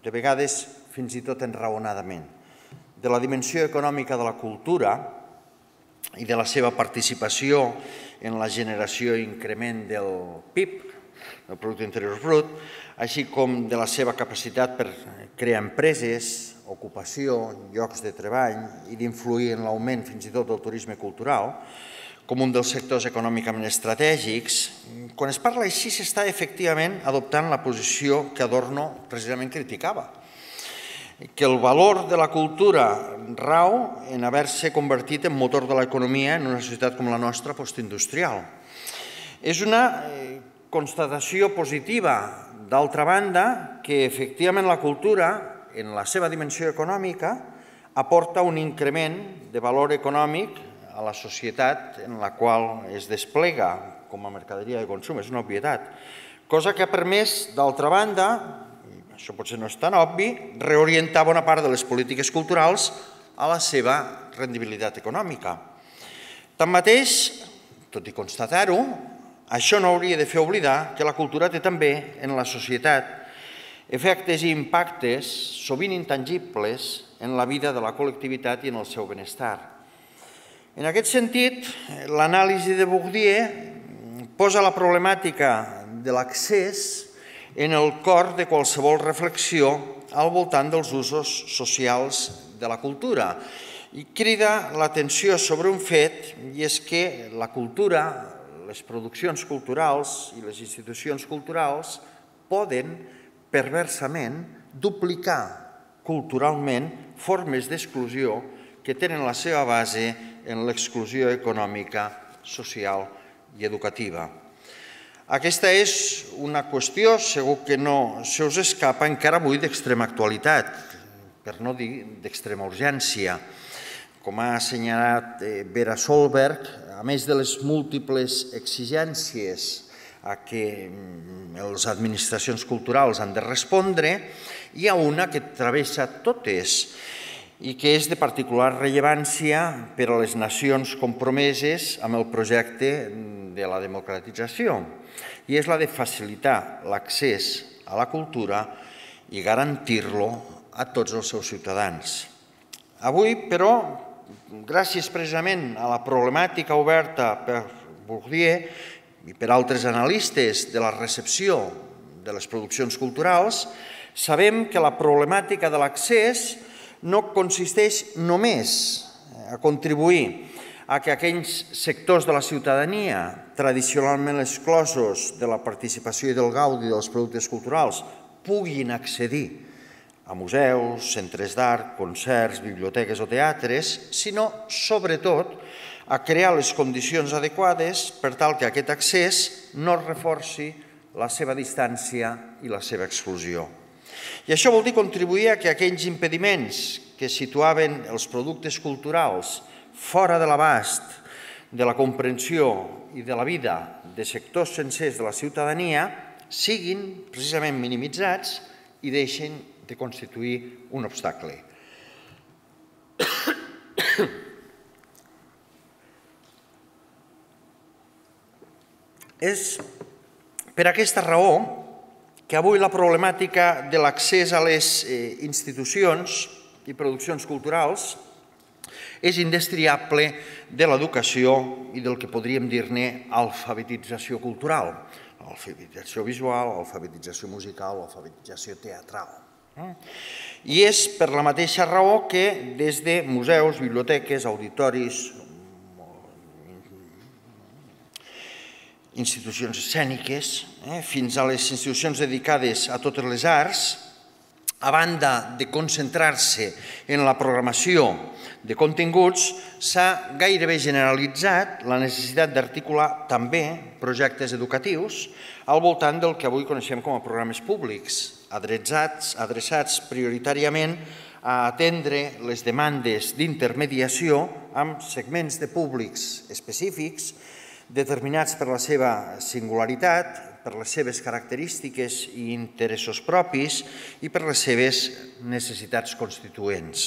de vegades fins i tot enraonadament, de la dimensió econòmica de la cultura i de la seva participació en la generació i increment del PIB, del Producte Interior Brut, així com de la seva capacitat per crear empreses, ocupació, llocs de treball i d'influir en l'augment fins i tot del turisme cultural, com un dels sectors econòmicament estratègics, quan es parla així s'està efectivament adoptant la posició que Adorno precisament criticava, que el valor de la cultura rau en haver-se convertit en motor de l'economia en una societat com la nostra postindustrial. És una constatació positiva, d'altra banda, que efectivament la cultura, en la seva dimensió econòmica, aporta un increment de valor econòmic a la societat en la qual es desplega com a mercaderia de consum, és una obvietat. Cosa que ha permès, d'altra banda, això potser no és tan obvi, reorientar bona part de les polítiques culturals a la seva rendibilitat econòmica. Tanmateix, tot i constatar-ho, això no hauria de fer oblidar que la cultura té també en la societat efectes i impactes sovint intangibles en la vida de la col·lectivitat i en el seu benestar. En aquest sentit, l'anàlisi de Bourdieu posa la problemàtica de l'accés en el cor de qualsevol reflexió al voltant dels usos socials de la cultura i crida l'atenció sobre un fet, i és que la cultura, les produccions culturals i les institucions culturals poden perversament duplicar culturalment formes d'exclusió que tenen la seva base en l'exclusió econòmica, social i educativa. Aquesta és una qüestió, segur que no se us escapa, encara avui d'extrema actualitat, per no dir d'extrema urgència. Com ha assenyalat Vera Solberg, a més de les múltiples exigències a què les administracions culturals han de respondre, hi ha una que travessa totes i que és de particular rellevància per a les nacions compromeses amb el projecte de la democratització, i és la de facilitar l'accés a la cultura i garantir-lo a tots els seus ciutadans. Avui, però, gràcies precisament a la problemàtica oberta per Bourdieu i per altres analistes de la recepció de les produccions culturals, sabem que la problemàtica de l'accés no consisteix només a contribuir a que aquells sectors de la ciutadania tradicionalment exclosos de la participació i del gaudi dels productes culturals puguin accedir a museus, centres d'art, concerts, biblioteques o teatres, sinó, sobretot, a crear les condicions adequades per tal que aquest accés no reforci la seva distància i la seva exclusió. I això vol dir contribuir a que aquells impediments que situaven els productes culturals fora de l'abast de la comprensió i de la vida de sectors sencers de la ciutadania siguin precisament minimitzats i deixin de constituir un obstacle. És per aquesta raó que avui la problemàtica de l'accés a les institucions i produccions culturals és indestriable de l'educació i del que podríem dir-ne alfabetització cultural, alfabetització visual, alfabetització musical, alfabetització teatral. I és per la mateixa raó que des de museus, biblioteques, auditoris, institucions escèniques, fins a les institucions dedicades a totes les arts, a banda de concentrar-se en la programació de continguts, s'ha gairebé generalitzat la necessitat d'articular també projectes educatius al voltant del que avui coneixem com a programes públics, adreçats prioritàriament a atendre les demandes d'intermediació amb segments de públics específics determinats per la seva singularitat, per les seves característiques i interessos propis i per les seves necessitats constituents.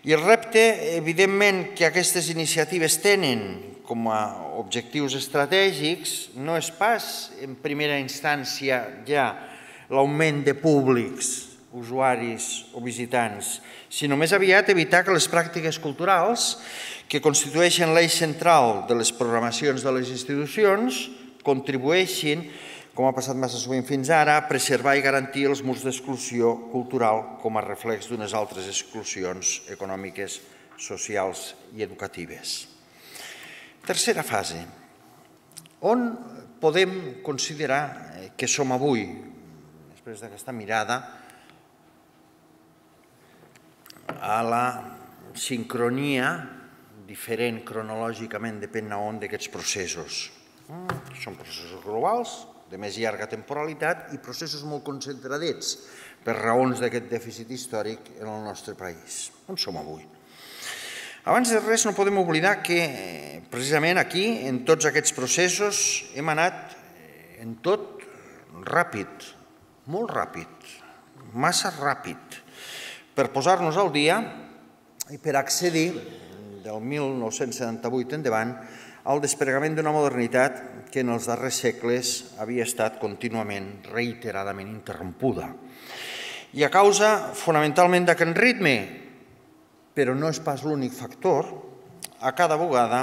I el repte, evidentment, que aquestes iniciatives tenen com a objectius estratègics no és pas, en primera instància, ja l'augment de públics, usuaris o visitants, sinó més aviat evitar que les pràctiques culturals que constitueixen l'eix central de les programacions de les institucions contribueixin, com ha passat massa sovint fins ara, a preservar i garantir els murs d'exclusió cultural com a reflex d'unes altres exclusions econòmiques, socials i educatives. Tercera fase. On podem considerar que som avui, després d'aquesta mirada a la sincronia diferent cronològicament, depèn on d'aquests processos. Són processos globals, de més llarga temporalitat i processos molt concentradets per raons d'aquest dèficit històric en el nostre país. On som avui? Abans de res no podem oblidar que precisament aquí, en tots aquests processos, hem anat en tot ràpid, molt ràpid, massa ràpid, per posar-nos al dia i per accedir del 1978 endavant al desplegament d'una modernitat que en els darrers segles havia estat contínuament, reiteradament interrompuda. I a causa fonamentalment d'aquest ritme, però no és pas l'únic factor, a cada vegada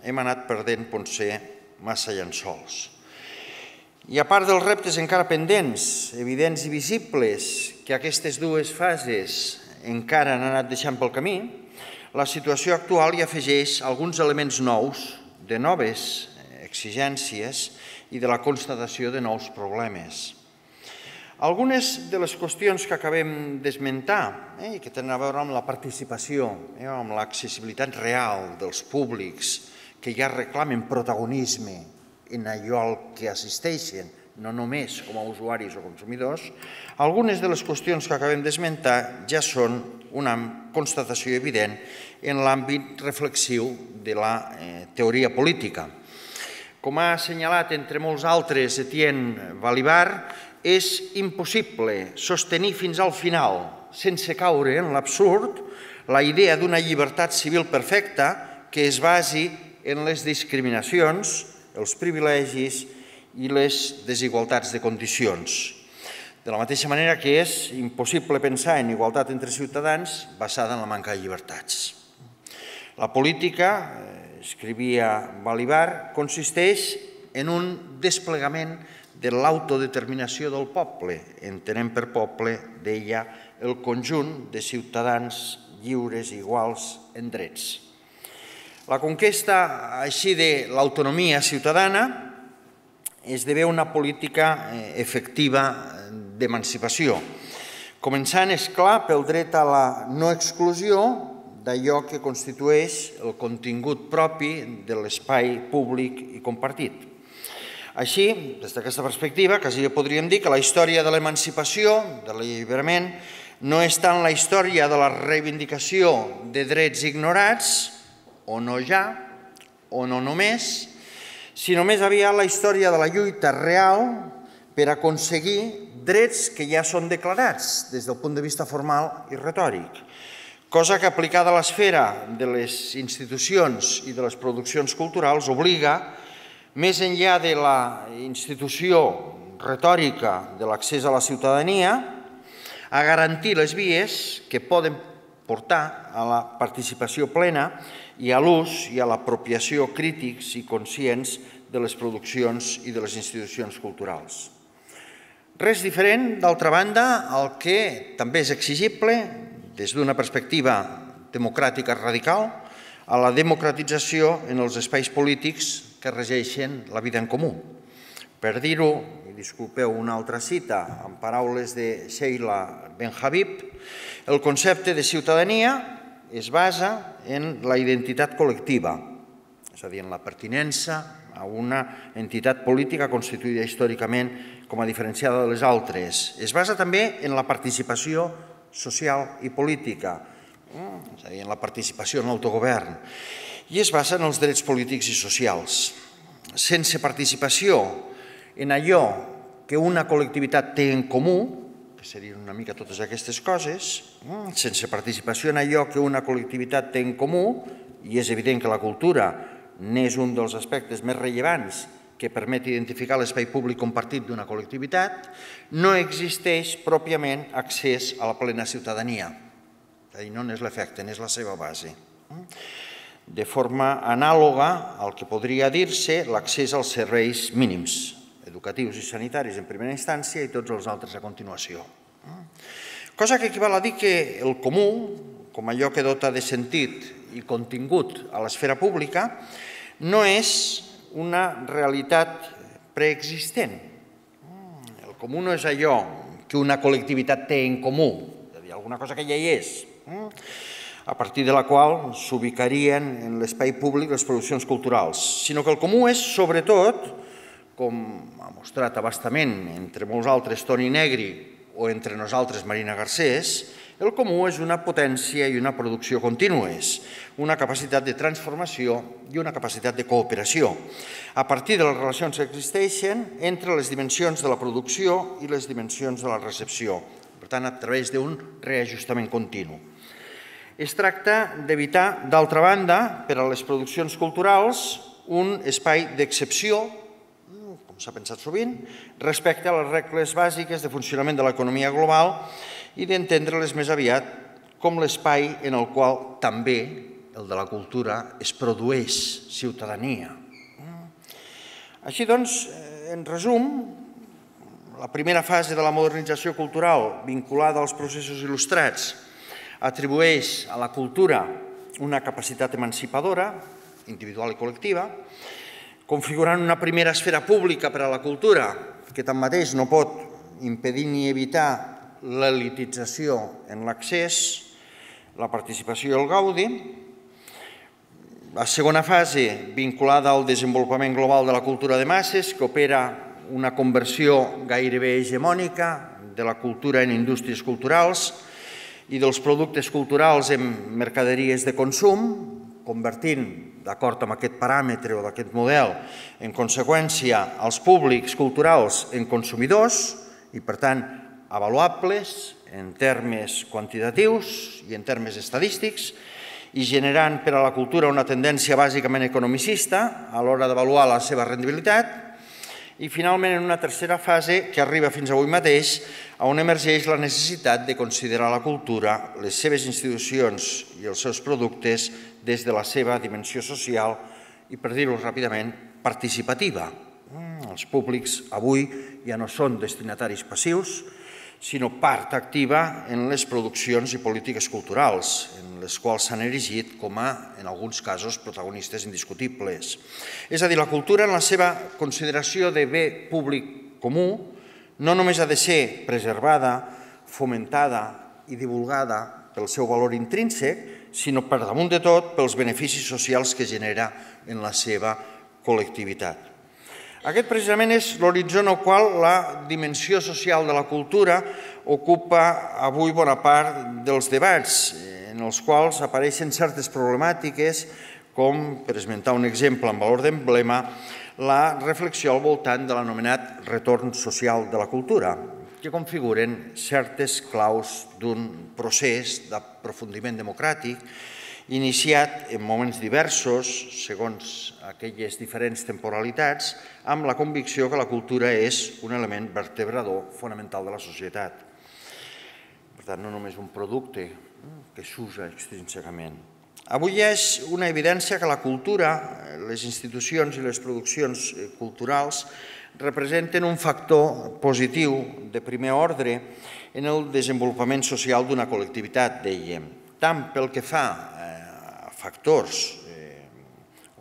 hem anat perdent potser massa llençols. I a part dels reptes encara pendents, evidents i visibles, que aquestes dues fases encara han anat deixant pel camí, la situació actual hi afegeix alguns elements nous, de noves exigències i de la constatació de nous problemes. Algunes de les qüestions que acabem d'esmentar i que tenen a veure amb la participació, amb l'accessibilitat real dels públics que ja reclamen protagonisme en allò al que assisteixen, no només com a usuaris o consumidors, algunes de les qüestions que acabem d'esmentar ja són una constatació evident en l'àmbit reflexiu de la teoria política. Com ha assenyalat, entre molts altres, Etienne Balibar, és impossible sostenir fins al final, sense caure en l'absurd, la idea d'una llibertat civil perfecta que es basi en les discriminacions, els privilegis i les desigualtats de condicions. De la mateixa manera que és impossible pensar en igualtat entre ciutadans basada en la manca de llibertats. La política, escrivia Balibar, consisteix en un desplegament de l'autodeterminació del poble. Entenem per poble, deia, el conjunt de ciutadans lliures i iguals en drets. La conquesta així de l'autonomia ciutadana esdevé una política efectiva d'emancipació, començant, és clar, pel dret a la no exclusió d'allò que constitueix el contingut propi de l'espai públic i compartit. Així, des d'aquesta perspectiva, quasi podríem dir que la història de l'emancipació, de l'alliberament, no és tant la història de la reivindicació de drets ignorats, o no ja, o no només, sinó més aviat la història de la lluita real per aconseguir drets que ja són declarats des del punt de vista formal i retòric, cosa que aplicada a l'esfera de les institucions i de les produccions culturals obliga, més enllà de la institució retòrica de l'accés a la ciutadania, a garantir les vies que poden portar a la participació plena i a l'ús i a l'apropiació crítics i conscients de les produccions i de les institucions culturals. Res diferent, d'altra banda, al que també és exigible, des d'una perspectiva democràtica radical, a la democratització en els espais polítics que regeixen la vida en comú. Per dir-ho, i disculpeu una altra cita, en paraules de Sheila Ben-Habib, el concepte de ciutadania es basa en la identitat col·lectiva, és a dir, en la pertinença a una entitat política constituïda històricament com a diferenciada de les altres. Es basa també en la participació social i política, és a dir, en la participació en l'autogovern, i es basa en els drets polítics i socials. Sense participació en allò que una col·lectivitat té en comú, que serien una mica totes aquestes coses, sense participació en allò que una col·lectivitat té en comú, i és evident que la cultura n'és un dels aspectes més rellevants que permet identificar l'espai públic compartit d'una col·lectivitat, no existeix pròpiament accés a la plena ciutadania. És a dir, no n'és l'efecte, n'és la seva base. De forma anàloga al que podria dir-se l'accés als serveis mínims, educatius i sanitaris en primera instància i tots els altres a continuació. Cosa que equival a dir que el comú, com allò que dota de sentit i contingut a l'esfera pública, no és una realitat preexistent. El comú no és allò que una col·lectivitat té en comú, és a dir, alguna cosa que ja hi és, a partir de la qual s'ubicarien en l'espai públic les produccions culturals, sinó que el comú és, sobretot, com ha mostrat abastament, entre molts altres, Toni Negri, o entre nosaltres, Marina Garcés, el comú és una potència i una producció contínues, una capacitat de transformació i una capacitat de cooperació, a partir de les relacions que existeixen entre les dimensions de la producció i les dimensions de la recepció, per tant, a través d'un reajustament continu. Es tracta d'evitar, d'altra banda, per a les produccions culturals, un espai d'excepció, com s'ha pensat sovint, respecte a les regles bàsiques de funcionament de l'economia global i d'entendre-les més aviat com l'espai en el qual també, el de la cultura, es produeix ciutadania. Així doncs, en resum, la primera fase de la modernització cultural vinculada als processos il·lustrats atribueix a la cultura una capacitat emancipadora, individual i col·lectiva, configurant una primera esfera pública per a la cultura que tanmateix no pot impedir ni evitar l'elitització en l'accés, la participació i el gaudi. La segona fase, vinculada al desenvolupament global de la cultura de masses, que opera una conversió gairebé hegemònica de la cultura en indústries culturals i dels productes culturals en mercaderies de consum, convertint, d'acord amb aquest paràmetre o d'aquest model, en conseqüència, els públics culturals en consumidors i, per tant, avaluables en termes quantitatius i en termes estadístics i generant per a la cultura una tendència bàsicament economicista a l'hora d'avaluar la seva rendibilitat i finalment en una tercera fase que arriba fins avui mateix on emergeix la necessitat de considerar la cultura, les seves institucions i els seus productes des de la seva dimensió social i, per dir-ho ràpidament, participativa. Els públics avui ja no són destinataris passius, sinó part activa en les produccions i polítiques culturals, en les quals s'han erigit com a, en alguns casos, protagonistes indiscutibles. És a dir, la cultura en la seva consideració de bé públic comú no només ha de ser preservada, fomentada i divulgada pel seu valor intrínsec, sinó per damunt de tot pels beneficis socials que genera en la seva col·lectivitat. Aquest precisament és l'horitzó en el qual la dimensió social de la cultura ocupa avui bona part dels debats, en els quals apareixen certes problemàtiques, com, per esmentar un exemple amb valor d'emblema, la reflexió al voltant de l'anomenat retorn social de la cultura, que configuren certes claus d'un procés d'aprofundiment democràtic iniciat en moments diversos, segons aquelles diferents temporalitats, amb la convicció que la cultura és un element vertebrador fonamental de la societat. Per tant, no només un producte que s'usa extrínsecament. Avui és una evidència que la cultura, les institucions i les produccions culturals representen un factor positiu de primer ordre en el desenvolupament social d'una col·lectivitat, dèiem, tant pel que fa factors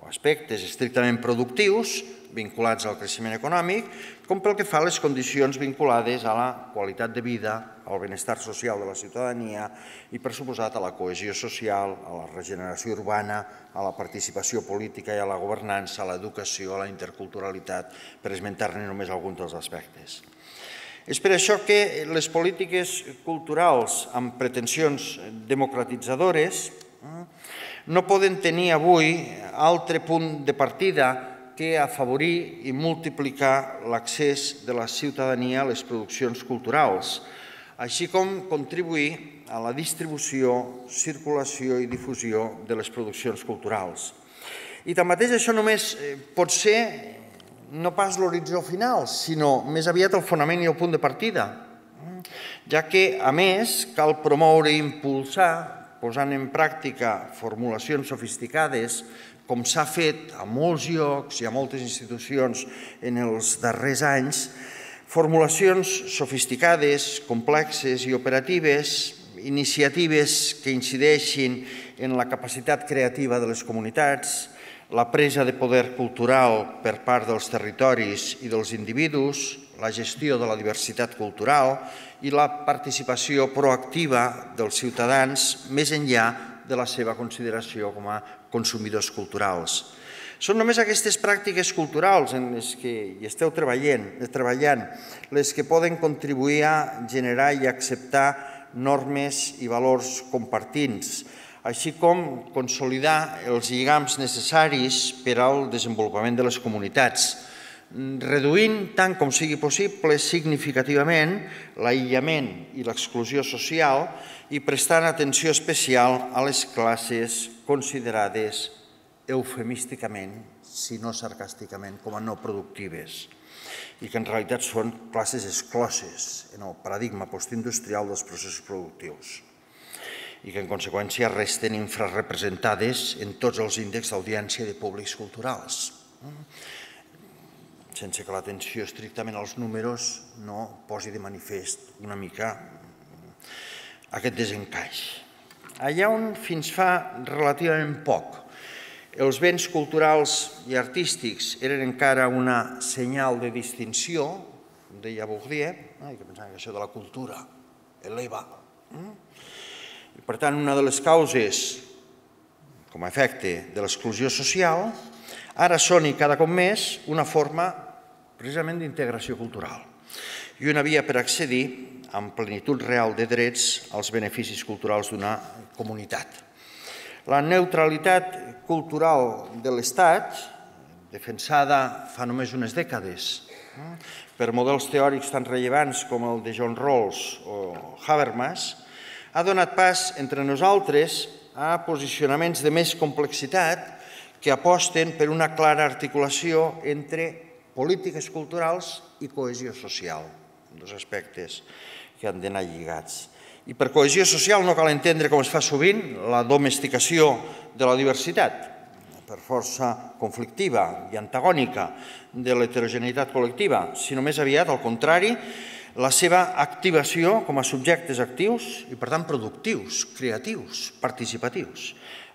o aspectes estrictament productius vinculats al creixement econòmic, com pel que fa a les condicions vinculades a la qualitat de vida, al benestar social de la ciutadania i, per suposat, a la cohesió social, a la regeneració urbana, a la participació política i a la governança, a l'educació, a la interculturalitat, per esmentar-ne només alguns dels aspectes. És per això que les polítiques culturals amb pretensions democratitzadores no poden tenir avui altre punt de partida que afavorir i multiplicar l'accés de la ciutadania a les produccions culturals, així com contribuir a la distribució, circulació i difusió de les produccions culturals. I tanmateix això només pot ser no pas l'horitzó final, sinó més aviat el fonament i el punt de partida, ja que, a més, cal promoure i impulsar, posant en pràctica formulacions sofisticades, com s'ha fet a molts llocs i a moltes institucions en els darrers anys, formulacions sofisticades, complexes i operatives, iniciatives que incideixin en la capacitat creativa de les comunitats, la presa de poder cultural per part dels territoris i dels individus, la gestió de la diversitat cultural i la participació proactiva dels ciutadans més enllà de la seva consideració com a consumidors culturals. Són només aquestes pràctiques culturals en les que hi esteu treballant les que poden contribuir a generar i acceptar normes i valors compartits, així com consolidar els lligams necessaris per al desenvolupament de les comunitats, reduint tant com sigui possible significativament l'aïllament i l'exclusió social i prestant atenció especial a les classes considerades eufemísticament, si no sarcàsticament, com a no productives i que en realitat són classes excloses en el paradigma postindustrial dels processos productius i que en conseqüència resten infrarrepresentades en tots els índexs d'audiència de públics culturals, sense que l'atenció estrictament als números no posi de manifest una mica aquest desencaix. Allà on fins fa relativament poc els béns culturals i artístics eren encara una senyal de distinció, com deia Bourdieu, que pensava que això de la cultura eleva. I per tant, una de les causes, com a efecte de l'exclusió social, ara són i cada cop més una forma precisament d'integració cultural i una via per accedir amb plenitud real de drets als beneficis culturals d'una comunitat. La neutralitat cultural de l'Estat, defensada fa només unes dècades per models teòrics tan rellevants com el de John Rawls o Habermas, ha donat pas entre nosaltres a posicionaments de més complexitat que aposten per una clara articulació entre polítiques culturals i cohesió social, dos aspectes que han d'anar lligats. I per cohesió social no cal entendre, com es fa sovint, la domesticació de la diversitat, per força conflictiva i antagònica de l'heterogeneïtat col·lectiva, sinó més aviat, al contrari, la seva activació com a subjectes actius i, per tant, productius, creatius, participatius.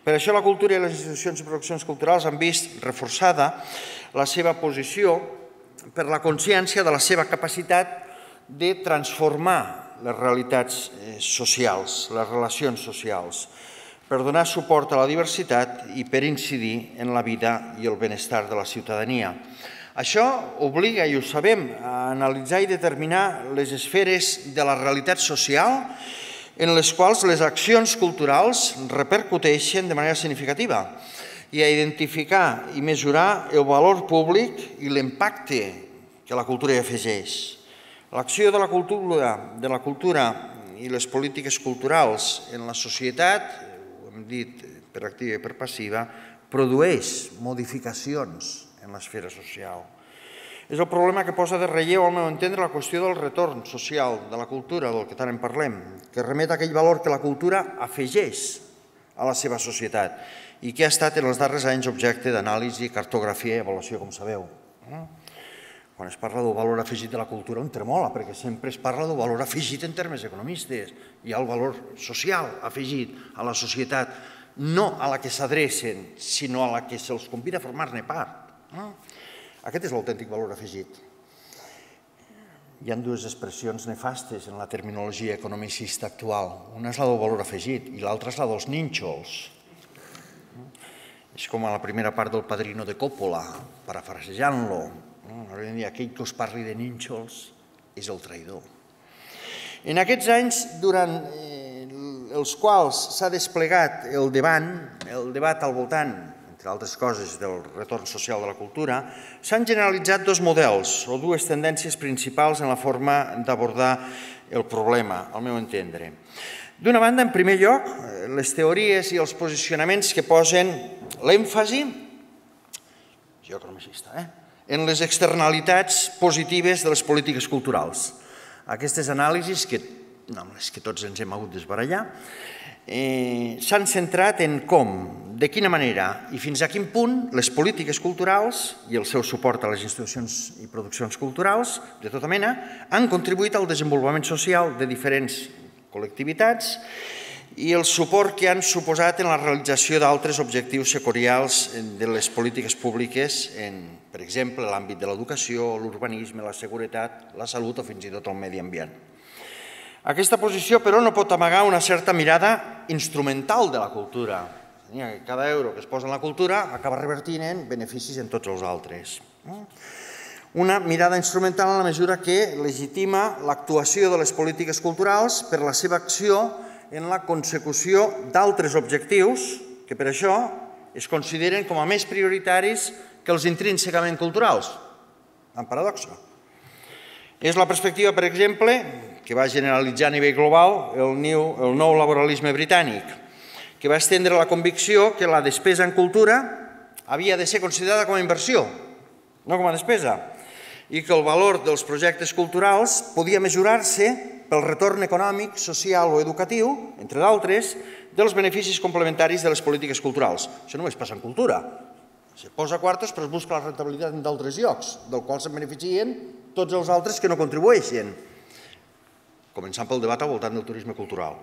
Per això la cultura i les institucions i produccions culturals han vist reforçada la seva posició per la consciència de la seva capacitat de transformar les realitats socials, les relacions socials, per donar suport a la diversitat i per incidir en la vida i el benestar de la ciutadania. Això obliga, i ho sabem, a analitzar i determinar les esferes de la realitat social en les quals les accions culturals repercuteixen de manera significativa i a identificar i mesurar el valor públic i l'impacte que la cultura hi afegeix. L'acció de la cultura i les polítiques culturals en la societat, ho hem dit per activa i per passiva, produeix modificacions en l'esfera social. És el problema que posa de relleu, al meu entendre, la qüestió del retorn social de la cultura, del que tant en parlem, que remet a aquell valor que la cultura afegeix a la seva societat i que ha estat en els darrers anys objecte d'anàlisi, cartografia i avaluació, com sabeu. Quan es parla del valor afegit de la cultura, un tremola, perquè sempre es parla del valor afegit en termes economistes. Hi ha el valor social afegit a la societat, no a la que s'adrecen, sinó a la que se'ls convida a formar-ne part. Aquest és l'autèntic valor afegit. Hi ha dues expressions nefastes en la terminologia economicista actual. Una és la del valor afegit i l'altra és la dels nínxols. És com a la primera part del Padrino de Coppola, parafrasejant-lo. Aquell que us parli de nínxols és el traïdor. En aquests anys, durant els quals s'ha desplegat el debat al voltant, entre altres coses, del retorn social de la cultura, s'han generalitzat dos models o dues tendències principals en la forma d'abordar el problema, al meu entendre. D'una banda, en primer lloc, les teories i els posicionaments que posen l'èmfasi, geocronicista, en les externalitats positives de les polítiques culturals. Aquestes anàlisis, amb les que tots ens hem hagut d'esbarallar, s'han centrat en com, de quina manera i fins a quin punt les polítiques culturals i el seu suport a les institucions i produccions culturals de tota mena han contribuït al desenvolupament social de diferents col·lectivitats i el suport que han suposat en la realització d'altres objectius sectorials de les polítiques públiques, per exemple, l'àmbit de l'educació, l'urbanisme, la seguretat, la salut o fins i tot el medi ambient. Aquesta posició, però, no pot amagar una certa mirada instrumental de la cultura. Cada euro que es posa en la cultura acaba revertint en beneficis en tots els altres. Una mirada instrumental en la mesura que legitima l'actuació de les polítiques culturals per la seva acció en la consecució d'altres objectius que per això es consideren com a més prioritaris que els intrínsecament culturals. En paradoxa. És la perspectiva, per exemple, que va generalitzar a nivell global el nou laboralisme britànic, que va estendre la convicció que la despesa en cultura havia de ser considerada com a inversió, no com a despesa, i que el valor dels projectes culturals podia mesurar-se pel retorn econòmic, social o educatiu, entre d'altres, dels beneficis complementaris de les polítiques culturals. Això només passa en cultura. Se posa quartos però es busca la rentabilitat en d'altres llocs, del qual se'n beneficien tots els altres que no contribueixen, començant pel debat al voltant del turisme cultural.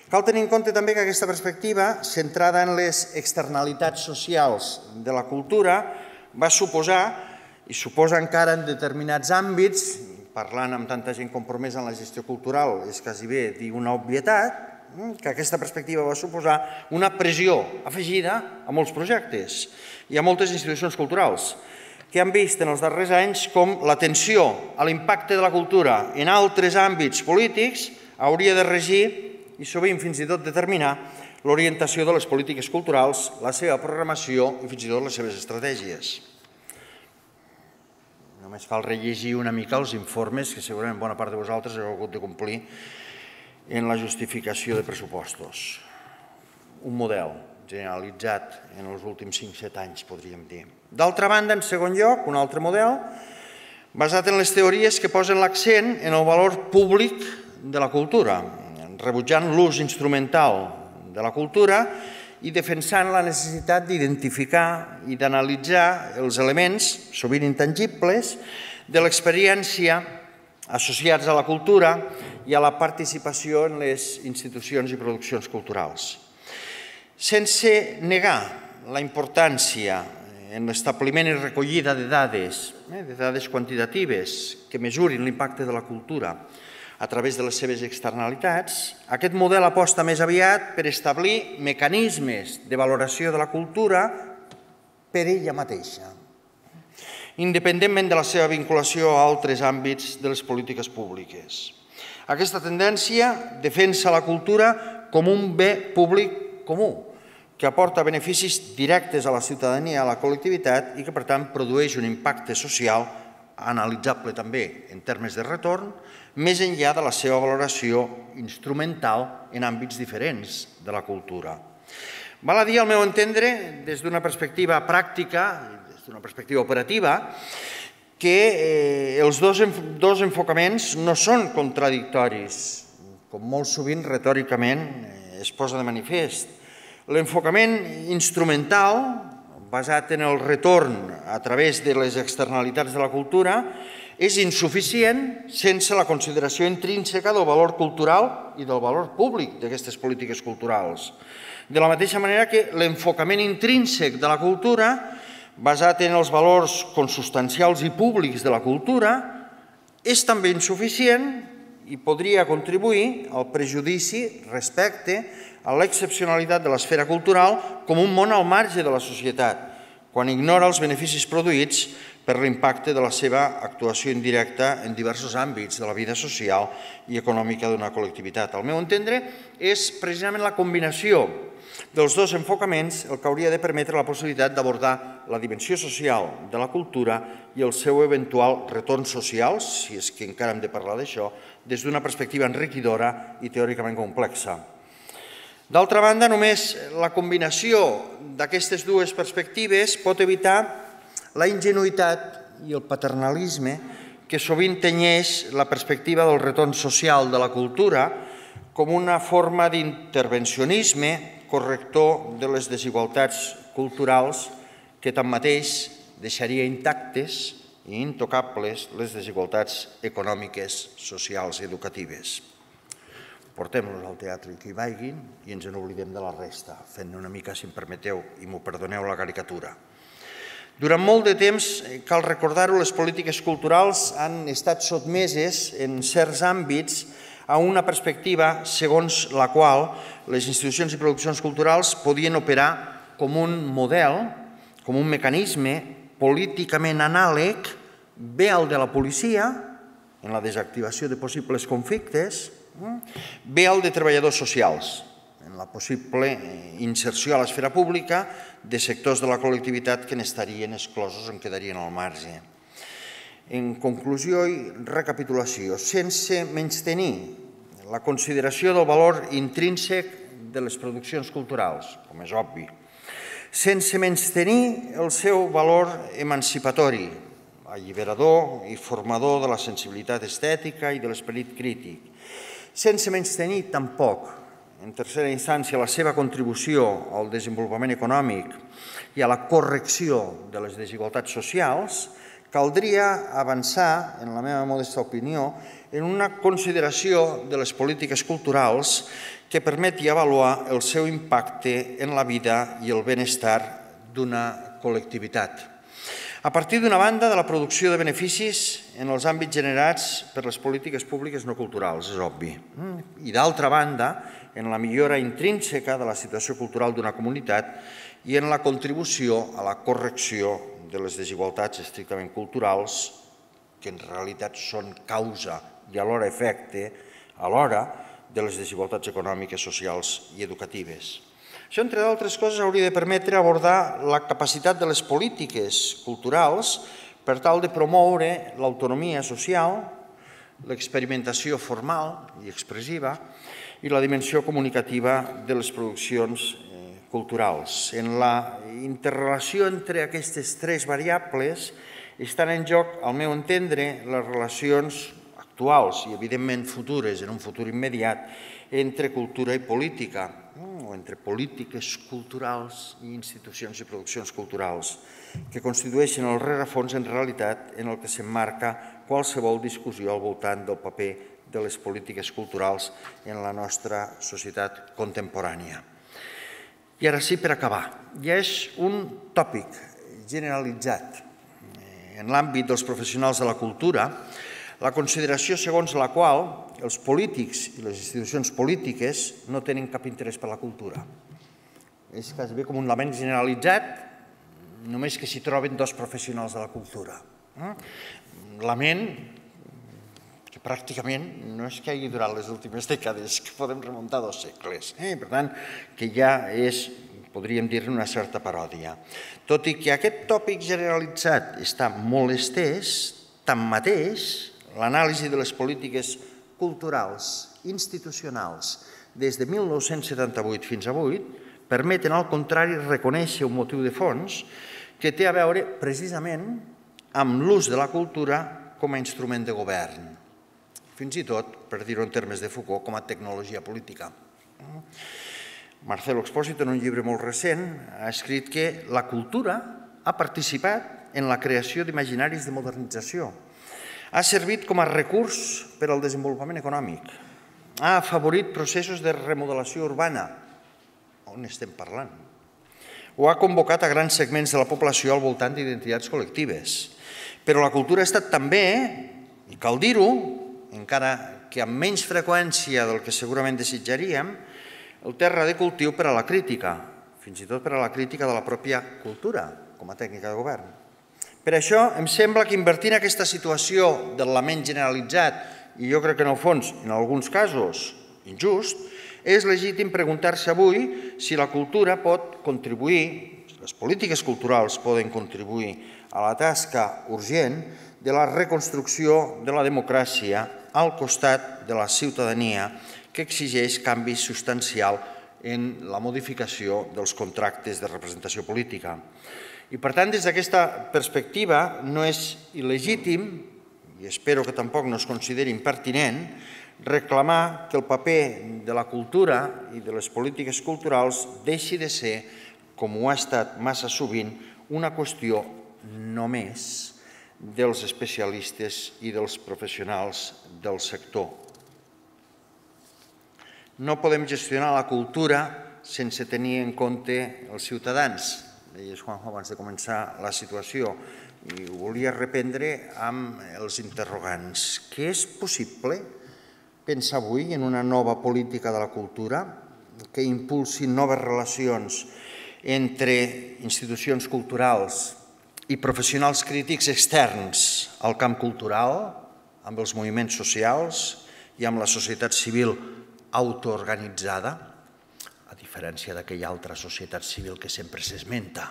Cal tenir en compte també que aquesta perspectiva, centrada en les externalitats socials de la cultura, va suposar i suposa encara en determinats àmbits, parlant amb tanta gent compromesa en la gestió cultural, és quasi bé dir una obvietat, que aquesta perspectiva va suposar una pressió afegida a molts projectes i a moltes institucions culturals, que han vist en els darrers anys com l'atenció a l'impacte de la cultura en altres àmbits polítics hauria de regir i sovint fins i tot determinar l'orientació de les polítiques culturals, la seva programació i fins i tot les seves estratègies. Només cal rellegir una mica els informes que segurament bona part de vosaltres heu hagut de complir en la justificació de pressupostos. Un model generalitzat en els últims 5-7 anys, podríem dir. D'altra banda, en segon lloc, un altre model basat en les teories que posen l'accent en el valor públic de la cultura, rebutjant l'ús instrumental de la cultura i defensant la necessitat d'identificar i d'analitzar els elements, sovint intangibles, de l'experiència associats a la cultura i a la participació en les institucions i produccions culturals. Sense negar la importància en l'establiment i recollida de dades quantitatives que mesurin l'impacte de la cultura a través de les seves externalitats, aquest model aposta més aviat per establir mecanismes de valoració de la cultura per ella mateixa, independentment de la seva vinculació a altres àmbits de les polítiques públiques. Aquesta tendència defensa la cultura com un bé públic comú, que aporta beneficis directes a la ciutadania i a la col·lectivitat i que, per tant, produeix un impacte social analitzable també en termes de retorn, més enllà de la seva valoració instrumental en àmbits diferents de la cultura. Val a dir, al meu entendre, des d'una perspectiva pràctica, des d'una perspectiva operativa, que els dos enfocaments no són contradictoris, com molt sovint retòricament es posa de manifest. L'enfocament instrumental, basat en el retorn a través de les externalitats de la cultura, és insuficient sense la consideració intrínseca del valor cultural i del valor públic d'aquestes polítiques culturals. De la mateixa manera que l'enfocament intrínsec de la cultura, basat en els valors consubstancials i públics de la cultura, és també insuficient i podria contribuir al prejudici respecte a l'excepcionalitat de l'esfera cultural com un món al marge de la societat, quan ignora els beneficis produïts per l'impacte de la seva actuació indirecta en diversos àmbits de la vida social i econòmica d'una col·lectivitat. Al meu entendre, és precisament la combinació dels dos enfocaments el que hauria de permetre la possibilitat d'abordar la dimensió social de la cultura i el seu eventual retorn social, si és que encara hem de parlar d'això, des d'una perspectiva enriquidora i teòricament complexa. D'altra banda, només la combinació d'aquestes dues perspectives pot evitar la ingenuïtat i el paternalisme que sovint tenyeix la perspectiva del retorn social de la cultura com una forma d'intervencionisme corrector de les desigualtats culturals que tanmateix deixaria intactes i intocables les desigualtats econòmiques, socials i educatives. portem-los al teatre i que hi vagin i ens n'oblidem de la resta, fent una mica, si em permeteu, i m'ho perdoneu, la caricatura. Durant molt de temps, cal recordar-ho, les polítiques culturals han estat sotmeses en certs àmbits a una perspectiva segons la qual les institucions i produccions culturals podien operar com un model, com un mecanisme políticament anàleg bé al de la policia, en la desactivació de possibles conflictes, bé al de treballadors socials, en la possible inserció a l'esfera pública de sectors de la col·lectivitat que n'estarien exclosos, en quedarien al marge. En conclusió i recapitulació, sense menystenir la consideració del valor intrínsec de les produccions culturals, com és obvi, sense menystenir el seu valor emancipatori, alliberador i formador de la sensibilitat estètica i de l'esperit crític, sense menystenir tampoc, en tercera instància, la seva contribució al desenvolupament econòmic i a la correcció de les desigualtats socials, caldria avançar, en la meva modesta opinió, en una consideració de les polítiques culturals que permeti avaluar el seu impacte en la vida i el benestar d'una col·lectivitat. A partir d'una banda, de la producció de beneficis en els àmbits generats per les polítiques públiques no culturals, és obvi. I d'altra banda, en la millora intrínseca de la situació cultural d'una comunitat i en la contribució a la correcció de les desigualtats estrictament culturals, que en realitat són causa i alhora efecte, alhora, de les desigualtats econòmiques, socials i educatives. Això, entre d'altres coses, hauria de permetre abordar la capacitat de les polítiques culturals per tal de promoure l'autonomia social, l'experimentació formal i expressiva i la dimensió comunicativa de les produccions culturals. En la interrelació entre aquestes tres variables estan en joc, al meu entendre, les relacions actuals i, evidentment, futures, en un futur immediat, entre cultura i política, o entre polítiques culturals i institucions i produccions culturals, que constitueixen el rerefons, en realitat, en el que s'emmarca qualsevol discussió al voltant del paper de les polítiques culturals en la nostra societat contemporània. I ara sí, per acabar, ja és un tòpic generalitzat en l'àmbit dels professionals de la cultura, la consideració segons la qual els polítics i les institucions polítiques no tenen cap interès per la cultura. És quasi com un lament generalitzat, només que s'hi troben dos professionals de la cultura. Lament que pràcticament no és que hagi durat les últimes dècades, que podem remuntar 2 segles. Per tant, que ja és, podríem dir-ne, una certa paròdia. Tot i que aquest tòpic generalitzat està molt estès, tanmateix, l'anàlisi de les polítiques culturals, institucionals, des de 1978 fins avui, permeten, al contrari, reconèixer un motiu de fons que té a veure precisament amb l'ús de la cultura com a instrument de govern. Fins i tot, per dir-ho en termes de Foucault, com a tecnologia política. Marcelo Expósito, en un llibre molt recent, ha escrit que la cultura ha participat en la creació d'imaginaris de modernització, ha servit com a recurs per al desenvolupament econòmic, ha afavorit processos de remodelació urbana, on estem parlant, o ha convocat a grans segments de la població al voltant d'identitats col·lectives. Però la cultura ha estat també, i cal dir-ho, encara que amb menys freqüència del que segurament desitjaríem, el terra de cultiu per a la crítica, fins i tot per a la crítica de la pròpia cultura, com a tècnica de govern. Per això, em sembla que invertir en aquesta situació del lament generalitzat, i jo crec que en el fons, en alguns casos, injust, és legítim preguntar-se avui si la cultura pot contribuir, si les polítiques culturals poden contribuir a la tasca urgent de la reconstrucció de la democràcia al costat de la ciutadania que exigeix canvi substancial en la modificació dels contractes de representació política. I, per tant, des d'aquesta perspectiva, no és il·legítim, i espero que tampoc no es consideri impertinent, reclamar que el paper de la cultura i de les polítiques culturals deixi de ser, com ho ha estat massa sovint, una qüestió només dels especialistes i dels professionals del sector. no podem gestionar la cultura sense tenir en compte els ciutadans. Deies, Juanjo, abans de començar la situació, i ho volia reprendre amb els interrogants. Què és possible pensar avui en una nova política de la cultura que impulsi noves relacions entre institucions culturals i professionals crítics externs al camp cultural, amb els moviments socials i amb la societat civil autoorganitzada, a diferència d'aquella altra societat civil que sempre s'esmenta,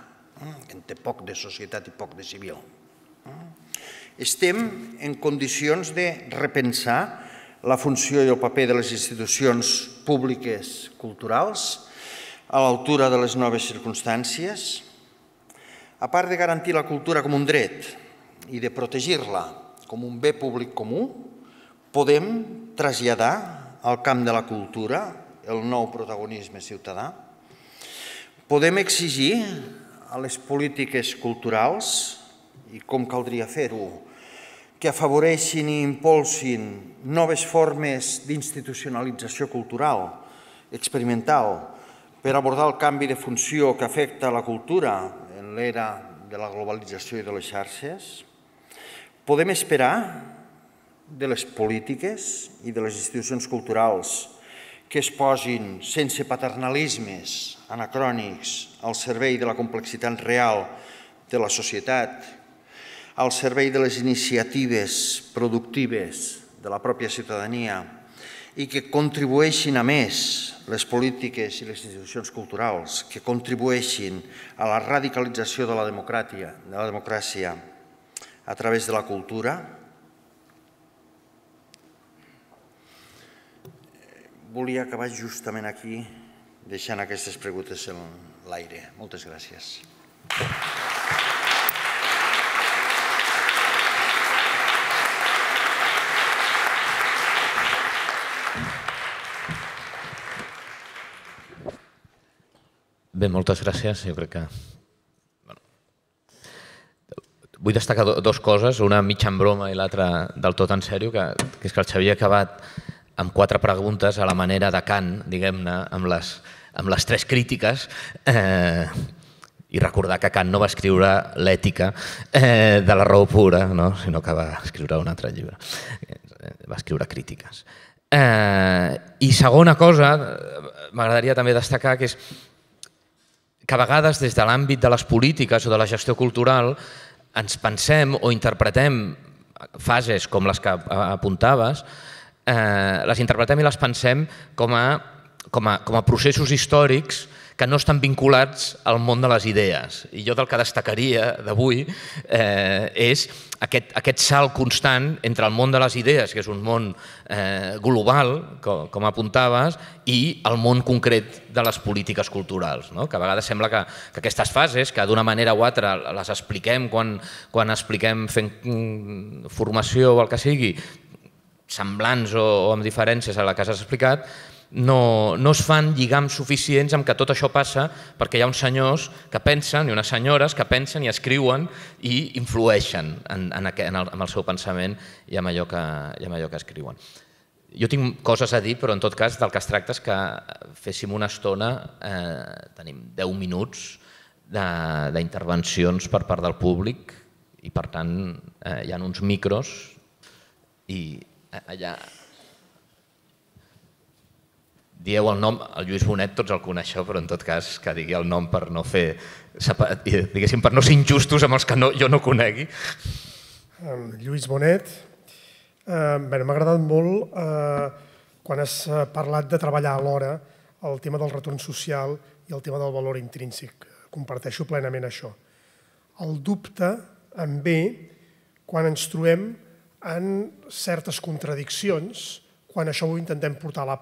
que en té poc de societat i poc de civil. Estem en condicions de repensar la funció i el paper de les institucions públiques culturals a l'altura de les noves circumstàncies. A part de garantir la cultura com un dret i de protegir-la com un bé públic comú, podem traslladar al camp de la cultura el nou protagonisme ciutadà. Podem exigir a les polítiques culturals, i com caldria fer-ho, que afavoreixin i impulsin noves formes d'institucionalització cultural, experimental, per abordar el canvi de funció que afecta la cultura en l'era de la globalització i de les xarxes. Podem esperar de les polítiques i de les institucions culturals que es posin sense paternalismes anacrònics al servei de la complexitat real de la societat, al servei de les iniciatives productives de la pròpia ciutadania i que contribueixin a més les polítiques i les institucions culturals, que contribueixin a la radicalització de la democràcia a través de la cultura. Volia acabar justament aquí, deixant aquestes preguntes en l'aire. Moltes gràcies. Bé, moltes gràcies. Jo crec que... Vull destacar dues coses, una mitja en broma i l'altra del tot en sèrio, que és que el Xavier ha acabat amb 4 preguntes a la manera de Kant, diguem-ne, amb les 3 crítiques, i recordar que Kant no va escriure l'ètica de la raó pura, sinó que va escriure un altre llibre, va escriure crítiques. I segona cosa, m'agradaria també destacar que és que a vegades des de l'àmbit de les polítiques o de la gestió cultural ens pensem o interpretem fases com les que apuntaves, les interpretem i les pensem com a processos històrics que no estan vinculats al món de les idees. I jo del que destacaria d'avui és aquest salt constant entre el món de les idees, que és un món global, com apuntaves, i el món concret de les polítiques culturals, que a vegades sembla que aquestes fases, que d'una manera o altra les expliquem quan expliquem fent formació o el que sigui, semblants o amb diferències a la que has explicat, no es fan lligams suficients amb que tot això passa perquè hi ha uns senyors que pensen i unes senyores que pensen i escriuen i influeixen amb el seu pensament i amb allò que escriuen. Jo tinc coses a dir, però en tot cas del que es tracta és que féssim una estona, tenim 10 minuts d'intervencions per part del públic i per tant hi ha uns micros i allà... Dieu el nom, el Lluís Bonet tots el coneixeu, però en tot cas que digui el nom per no fer, diguéssim, per no ser injustos amb els que jo no conegui. Lluís Bonet, m'ha agradat molt quan has parlat de treballar alhora el tema del retorn social i el tema del valor intrínsec. Comparteixo plenament això. El dubte em ve quan ens trobem en certes contradiccions quan això ho intentem portar a la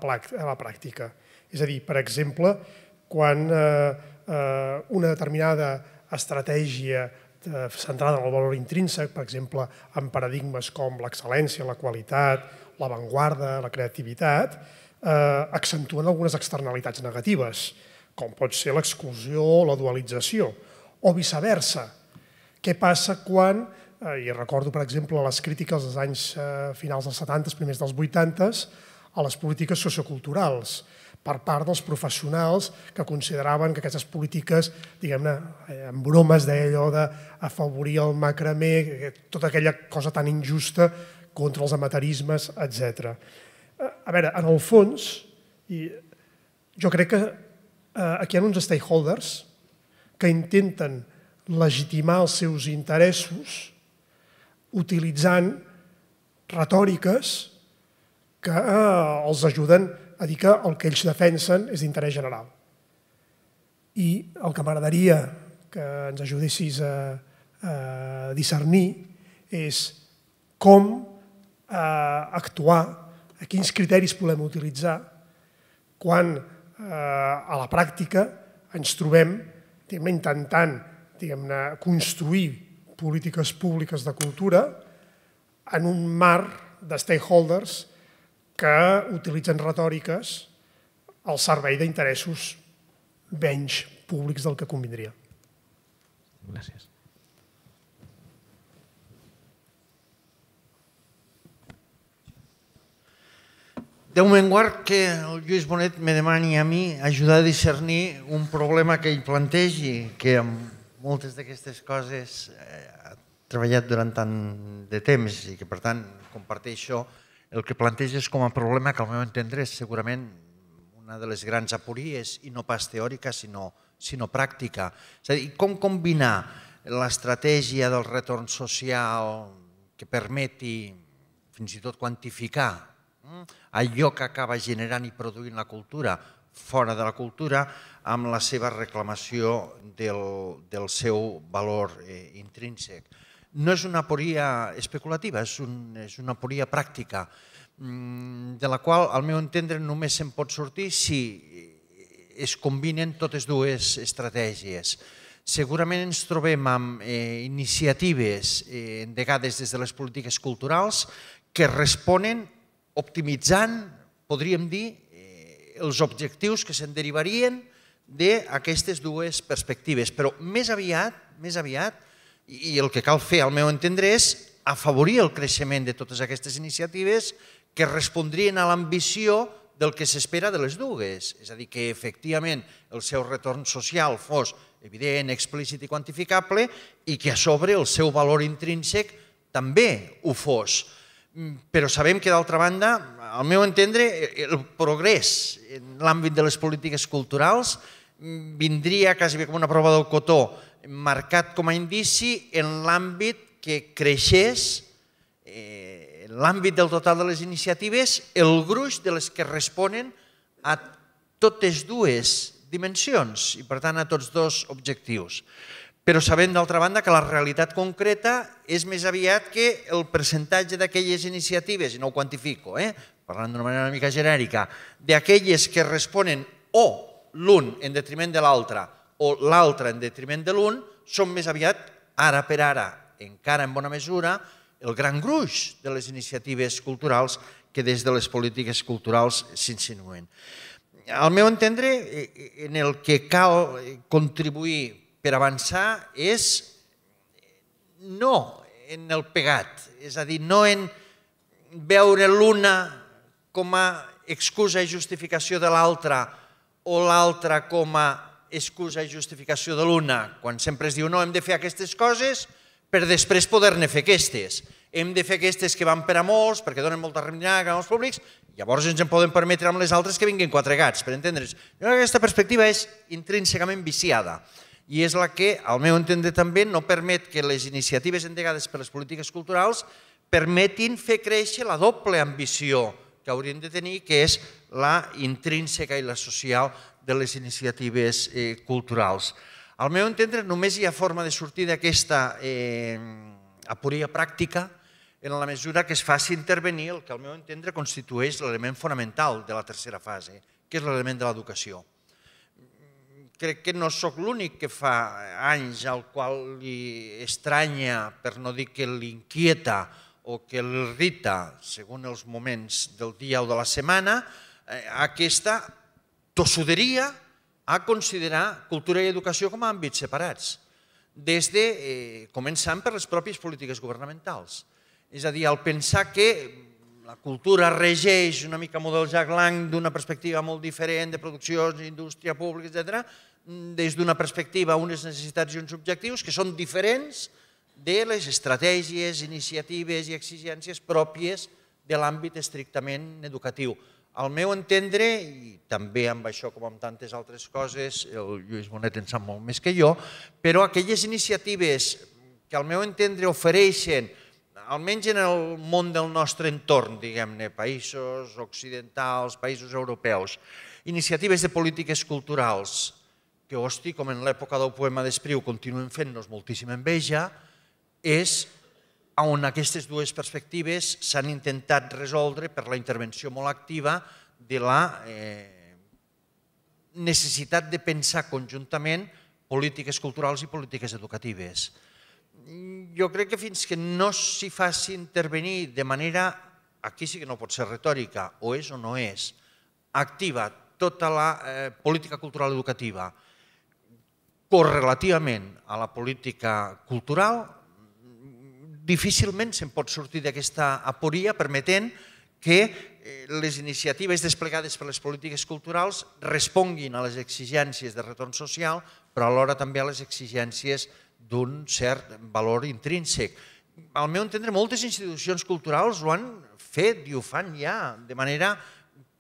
pràctica. És a dir, per exemple, quan una determinada estratègia centrada en el valor intrínsec, per exemple, en paradigmes com l'excel·lència, la qualitat, l'avantguarda, la creativitat, accentuen algunes externalitats negatives, com pot ser l'exclusió o la dualització, o viceversa. Què passa quan... I recordo, per exemple, les crítiques dels anys finals dels 70, primers dels 80, a les polítiques socioculturals per part dels professionals que consideraven que aquestes polítiques, diguem-ne, en bromes d'allò d'afavorir el macramé, tota aquella cosa tan injusta contra els amateurismes, etc. A veure, en el fons, jo crec que aquí hi ha uns stakeholders que intenten legitimar els seus interessos utilitzant retòriques que els ajuden a dir que el que ells defensen és d'interès general. I el que m'agradaria que ens ajudessis a discernir és com actuar, a quins criteris podem utilitzar quan a la pràctica ens trobem intentant construir polítiques públiques de cultura en un mar de stakeholders que utilitzen retòriques al servei d'interessos menys públics del que convindria. Gràcies. Déu-me'n guard que el Lluís Bonet me demani a mi ajudar a discernir un problema que ell plantegi, que amb moltes d'aquestes coses ha treballat durant tant de temps i que, per tant, comparteixo el que planteges com a problema que al meu entendre és segurament una de les grans apories, i no pas teòrica, sinó pràctica. És a dir, com combinar l'estratègia del retorn social que permeti fins i tot quantificar allò que acaba generant i produint la cultura fora de la cultura amb la seva reclamació del seu valor intrínsec. No és una aporia especulativa, és una aporia pràctica, de la qual, al meu entendre, només se'n pot sortir si es combinen totes dues estratègies. Segurament ens trobem amb iniciatives endegades des de les polítiques culturals que responen optimitzant, podríem dir, els objectius que se'n derivarien d'aquestes dues perspectives. Però més aviat, i el que cal fer, al meu entendre, és afavorir el creixement de totes aquestes iniciatives que respondrien a l'ambició del que s'espera de les dues. És a dir, que efectivament el seu retorn social fos evident, explícit i quantificable i que a sobre el seu valor intrínsec també ho fos. Però sabem que, d'altra banda, al meu entendre, el progrés en l'àmbit de les polítiques culturals vindria quasi com una prova del cotó, marcat com a indici en l'àmbit que creixés, en l'àmbit del total de les iniciatives, el gruix de les que responen a totes dues dimensions i, per tant, a tots dos objectius. Però sabem, d'altra banda, que la realitat concreta és més aviat que el percentatge d'aquelles iniciatives, i no ho quantifico, parlant d'una manera una mica genèrica, d'aquelles que responen o l'un en detriment de l'altre o l'altre en detriment de l'un, són més aviat, ara per ara, encara en bona mesura, el gran gruix de les iniciatives culturals que des de les polítiques culturals s'insinuen. Al meu entendre, en el que cal contribuir per avançar és no en el pegat, és a dir, no en veure l'una com a excusa i justificació de l'altra o l'altra com a excusa i justificació de l'una, quan sempre es diu no, hem de fer aquestes coses per després poder-ne fer aquestes. Hem de fer aquestes que van per a molts, perquè donen molta remunerada als públics, llavors ens en podem permetre amb les altres que vinguin quatre gats, per entendre's. Aquesta perspectiva és intrínsecament viciada i és la que, al meu entendre també, no permet que les iniciatives endegades per les polítiques culturals permetin fer créixer la doble ambició que haurien de tenir, que és la intrínseca i la social de les iniciatives culturals. Al meu entendre, només hi ha forma de sortir d'aquesta aporia pràctica en la mesura que es faci intervenir el que al meu entendre constitueix l'element fonamental de la tercera fase, que és l'element de l'educació. Crec que no sóc l'únic que fa anys al qual li estranya, per no dir que l'inquieta o que l'irrita, segons els moments del dia o de la setmana, aquesta tossuderia a considerar cultura i educació com a àmbits separats, començant per les pròpies polítiques governamentals. És a dir, al pensar que la cultura regeix una mica model Jack Lang d'una perspectiva molt diferent de producció, indústria pública, etc., des d'una perspectiva, unes necessitats i uns objectius que són diferents de les estratègies, iniciatives i exigències pròpies de l'àmbit estrictament educatiu. Al meu entendre, i també amb això com amb tantes altres coses, el Lluís Bonet en sap molt més que jo, però aquelles iniciatives que al meu entendre ofereixen, almenys en el món del nostre entorn, diguem-ne, països occidentals, països europeus, iniciatives de polítiques culturals que, hosti, com en l'època del poema d'Espriu, continuen fent-nos moltíssima enveja, és on aquestes dues perspectives s'han intentat resoldre per la intervenció molt activa de la necessitat de pensar conjuntament polítiques culturals i polítiques educatives. Jo crec que fins que no s'hi faci intervenir de manera, aquí sí que no pot ser retòrica, o és o no és, activa tota la política cultural educativa correlativament a la política cultural, difícilment se'n pot sortir d'aquesta aporia permetent que les iniciatives desplegades per les polítiques culturals responguin a les exigències de retorn social, però alhora també a les exigències d'un cert valor intrínsec. Al meu entendre, moltes institucions culturals ho han fet i ho fan ja de manera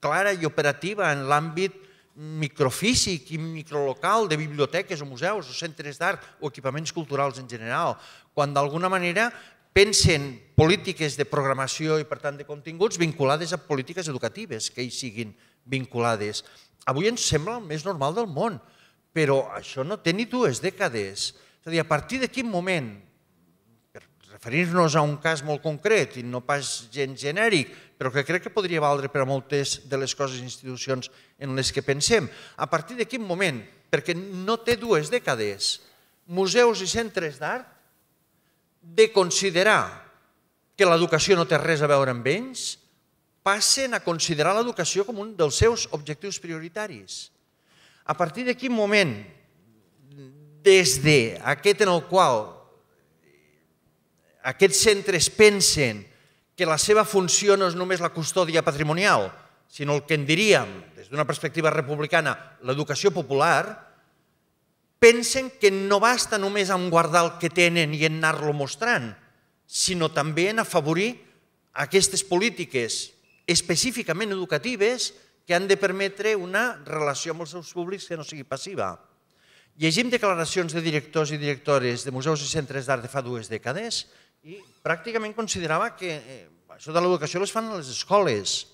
clara i operativa en l'àmbit microfísic i microlocal de biblioteques o museus o centres d'art o equipaments culturals en general, quan d'alguna manera pensen polítiques de programació i, per tant, de continguts vinculades a polítiques educatives que hi siguin vinculades. Avui ens sembla el més normal del món, però això no té ni 2 dècades. És a dir, a partir de quin moment, per referir-nos a un cas molt concret i no pas gens genèric, però que crec que podria valdre per a moltes de les coses i institucions en les que pensem, a partir de quin moment, perquè no té 2 dècades, museus i centres d'art, de considerar que l'educació no té res a veure amb ells, passen a considerar l'educació com un dels seus objectius prioritaris. A partir de quin moment, des d'aquest en el qual aquests centres pensen que la seva funció no és només la custòdia patrimonial, sinó el que en diríem, des d'una perspectiva republicana, l'educació popular, pensen que no basta només en guardar el que tenen i en anar-lo mostrant, sinó també en afavorir aquestes polítiques específicament educatives que han de permetre una relació amb els seus públics que no sigui passiva. Llegim declaracions de directors i directores de museus i centres d'art de fa 2 dècades i pràcticament considerava que això de l'educació les fan a les escoles.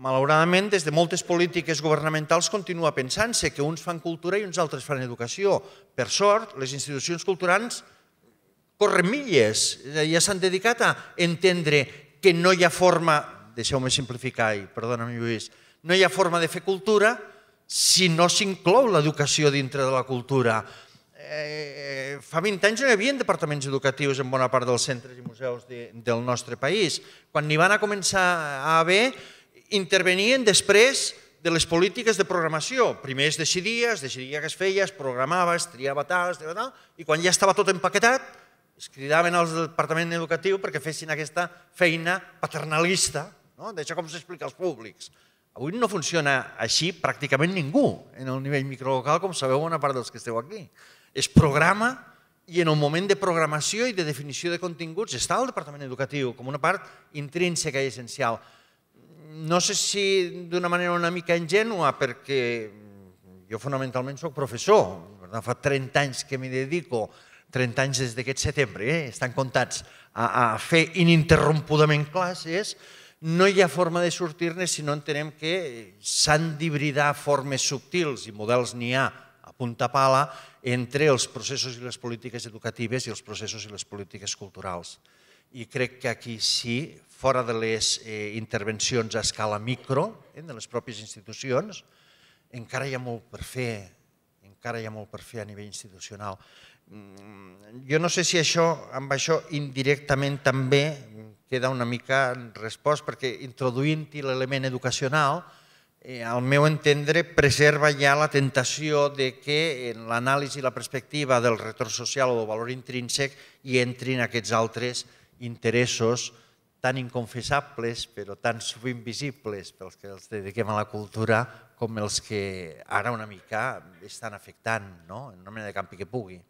Malauradament, des de moltes polítiques governamentals continua pensant-se que uns fan cultura i uns altres fan educació. Per sort, les institucions culturals corren milles, ja s'han dedicat a entendre que no hi ha forma, deixeu-me simplificar, perdona'm Lluís, no hi ha forma de fer cultura si no s'inclou l'educació dintre de la cultura. Fa 20 anys no hi havia departaments educatius en bona part dels centres i museus del nostre país. Quan n'hi van començar a haver, intervenien després de les polítiques de programació. Primer es decidia què es feia, es programava, es triava tal, i quan ja estava tot empaquetat, es cridaven al departament educatiu perquè fessin aquesta feina paternalista, d'això com s'explica als públics. Avui no funciona així pràcticament ningú en el nivell microlocal, com sabeu bona part dels que esteu aquí. Es programa i en el moment de programació i de definició de continguts està el departament educatiu com una part intrínseca i essencial. No sé si d'una manera una mica ingènua, perquè jo fonamentalment soc professor, fa 30 anys que m'hi dedico, 30 anys des d'aquest setembre, estan comptats a fer ininterrompudament classes, no hi ha forma de sortir-ne si no entenem que s'han d'hibridar formes subtils, i models n'hi ha a punta pala, entre els processos i les polítiques educatives i els processos i les polítiques culturals. I crec que aquí sí, fora de les intervencions a escala micro, de les pròpies institucions, encara hi ha molt per fer, a nivell institucional. Jo no sé si amb això indirectament també queda una mica respost, perquè introduint-hi l'element educacional, al meu entendre, preserva ja la tentació que en l'anàlisi i la perspectiva del retorn social o del valor intrínsec hi entrin aquests altres interessos tan inconfessables, però tan subinvisibles pels que els dediquem a la cultura, com els que ara una mica estan afectant, en una mena de campi que pugui.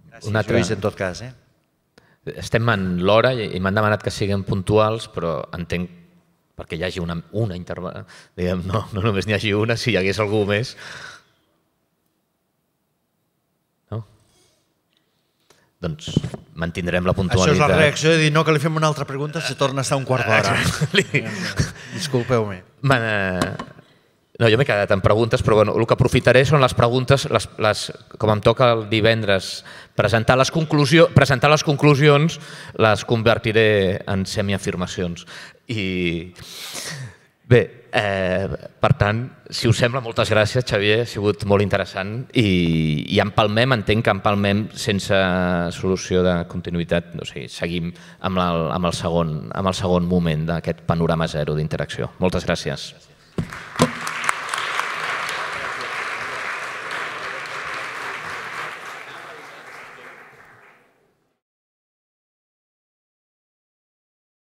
Gràcies, Lluís, en tot cas. Estem en l'hora i m'han demanat que siguem puntuals, però entenc perquè hi hagi una intervenció, diguem, no només n'hi hagi una, si hi hagués algú més. No? Doncs mantindrem la puntualitat. Això és la reacció de dir no, que li fem una altra pregunta, se torna a estar un quart d'hora. Disculpeu-me. No, jo m'he quedat en preguntes, però el que aprofitaré són les preguntes, com em toca el divendres presentar les conclusions, les convertiré en semiafirmacions. I bé, per tant, si us sembla, moltes gràcies, Xavier, ha sigut molt interessant i empalmem, entenc que empalmem sense solució de continuïtat, no sé, seguim amb el segon moment d'aquest panorama zero d'interacció. Moltes gràcies.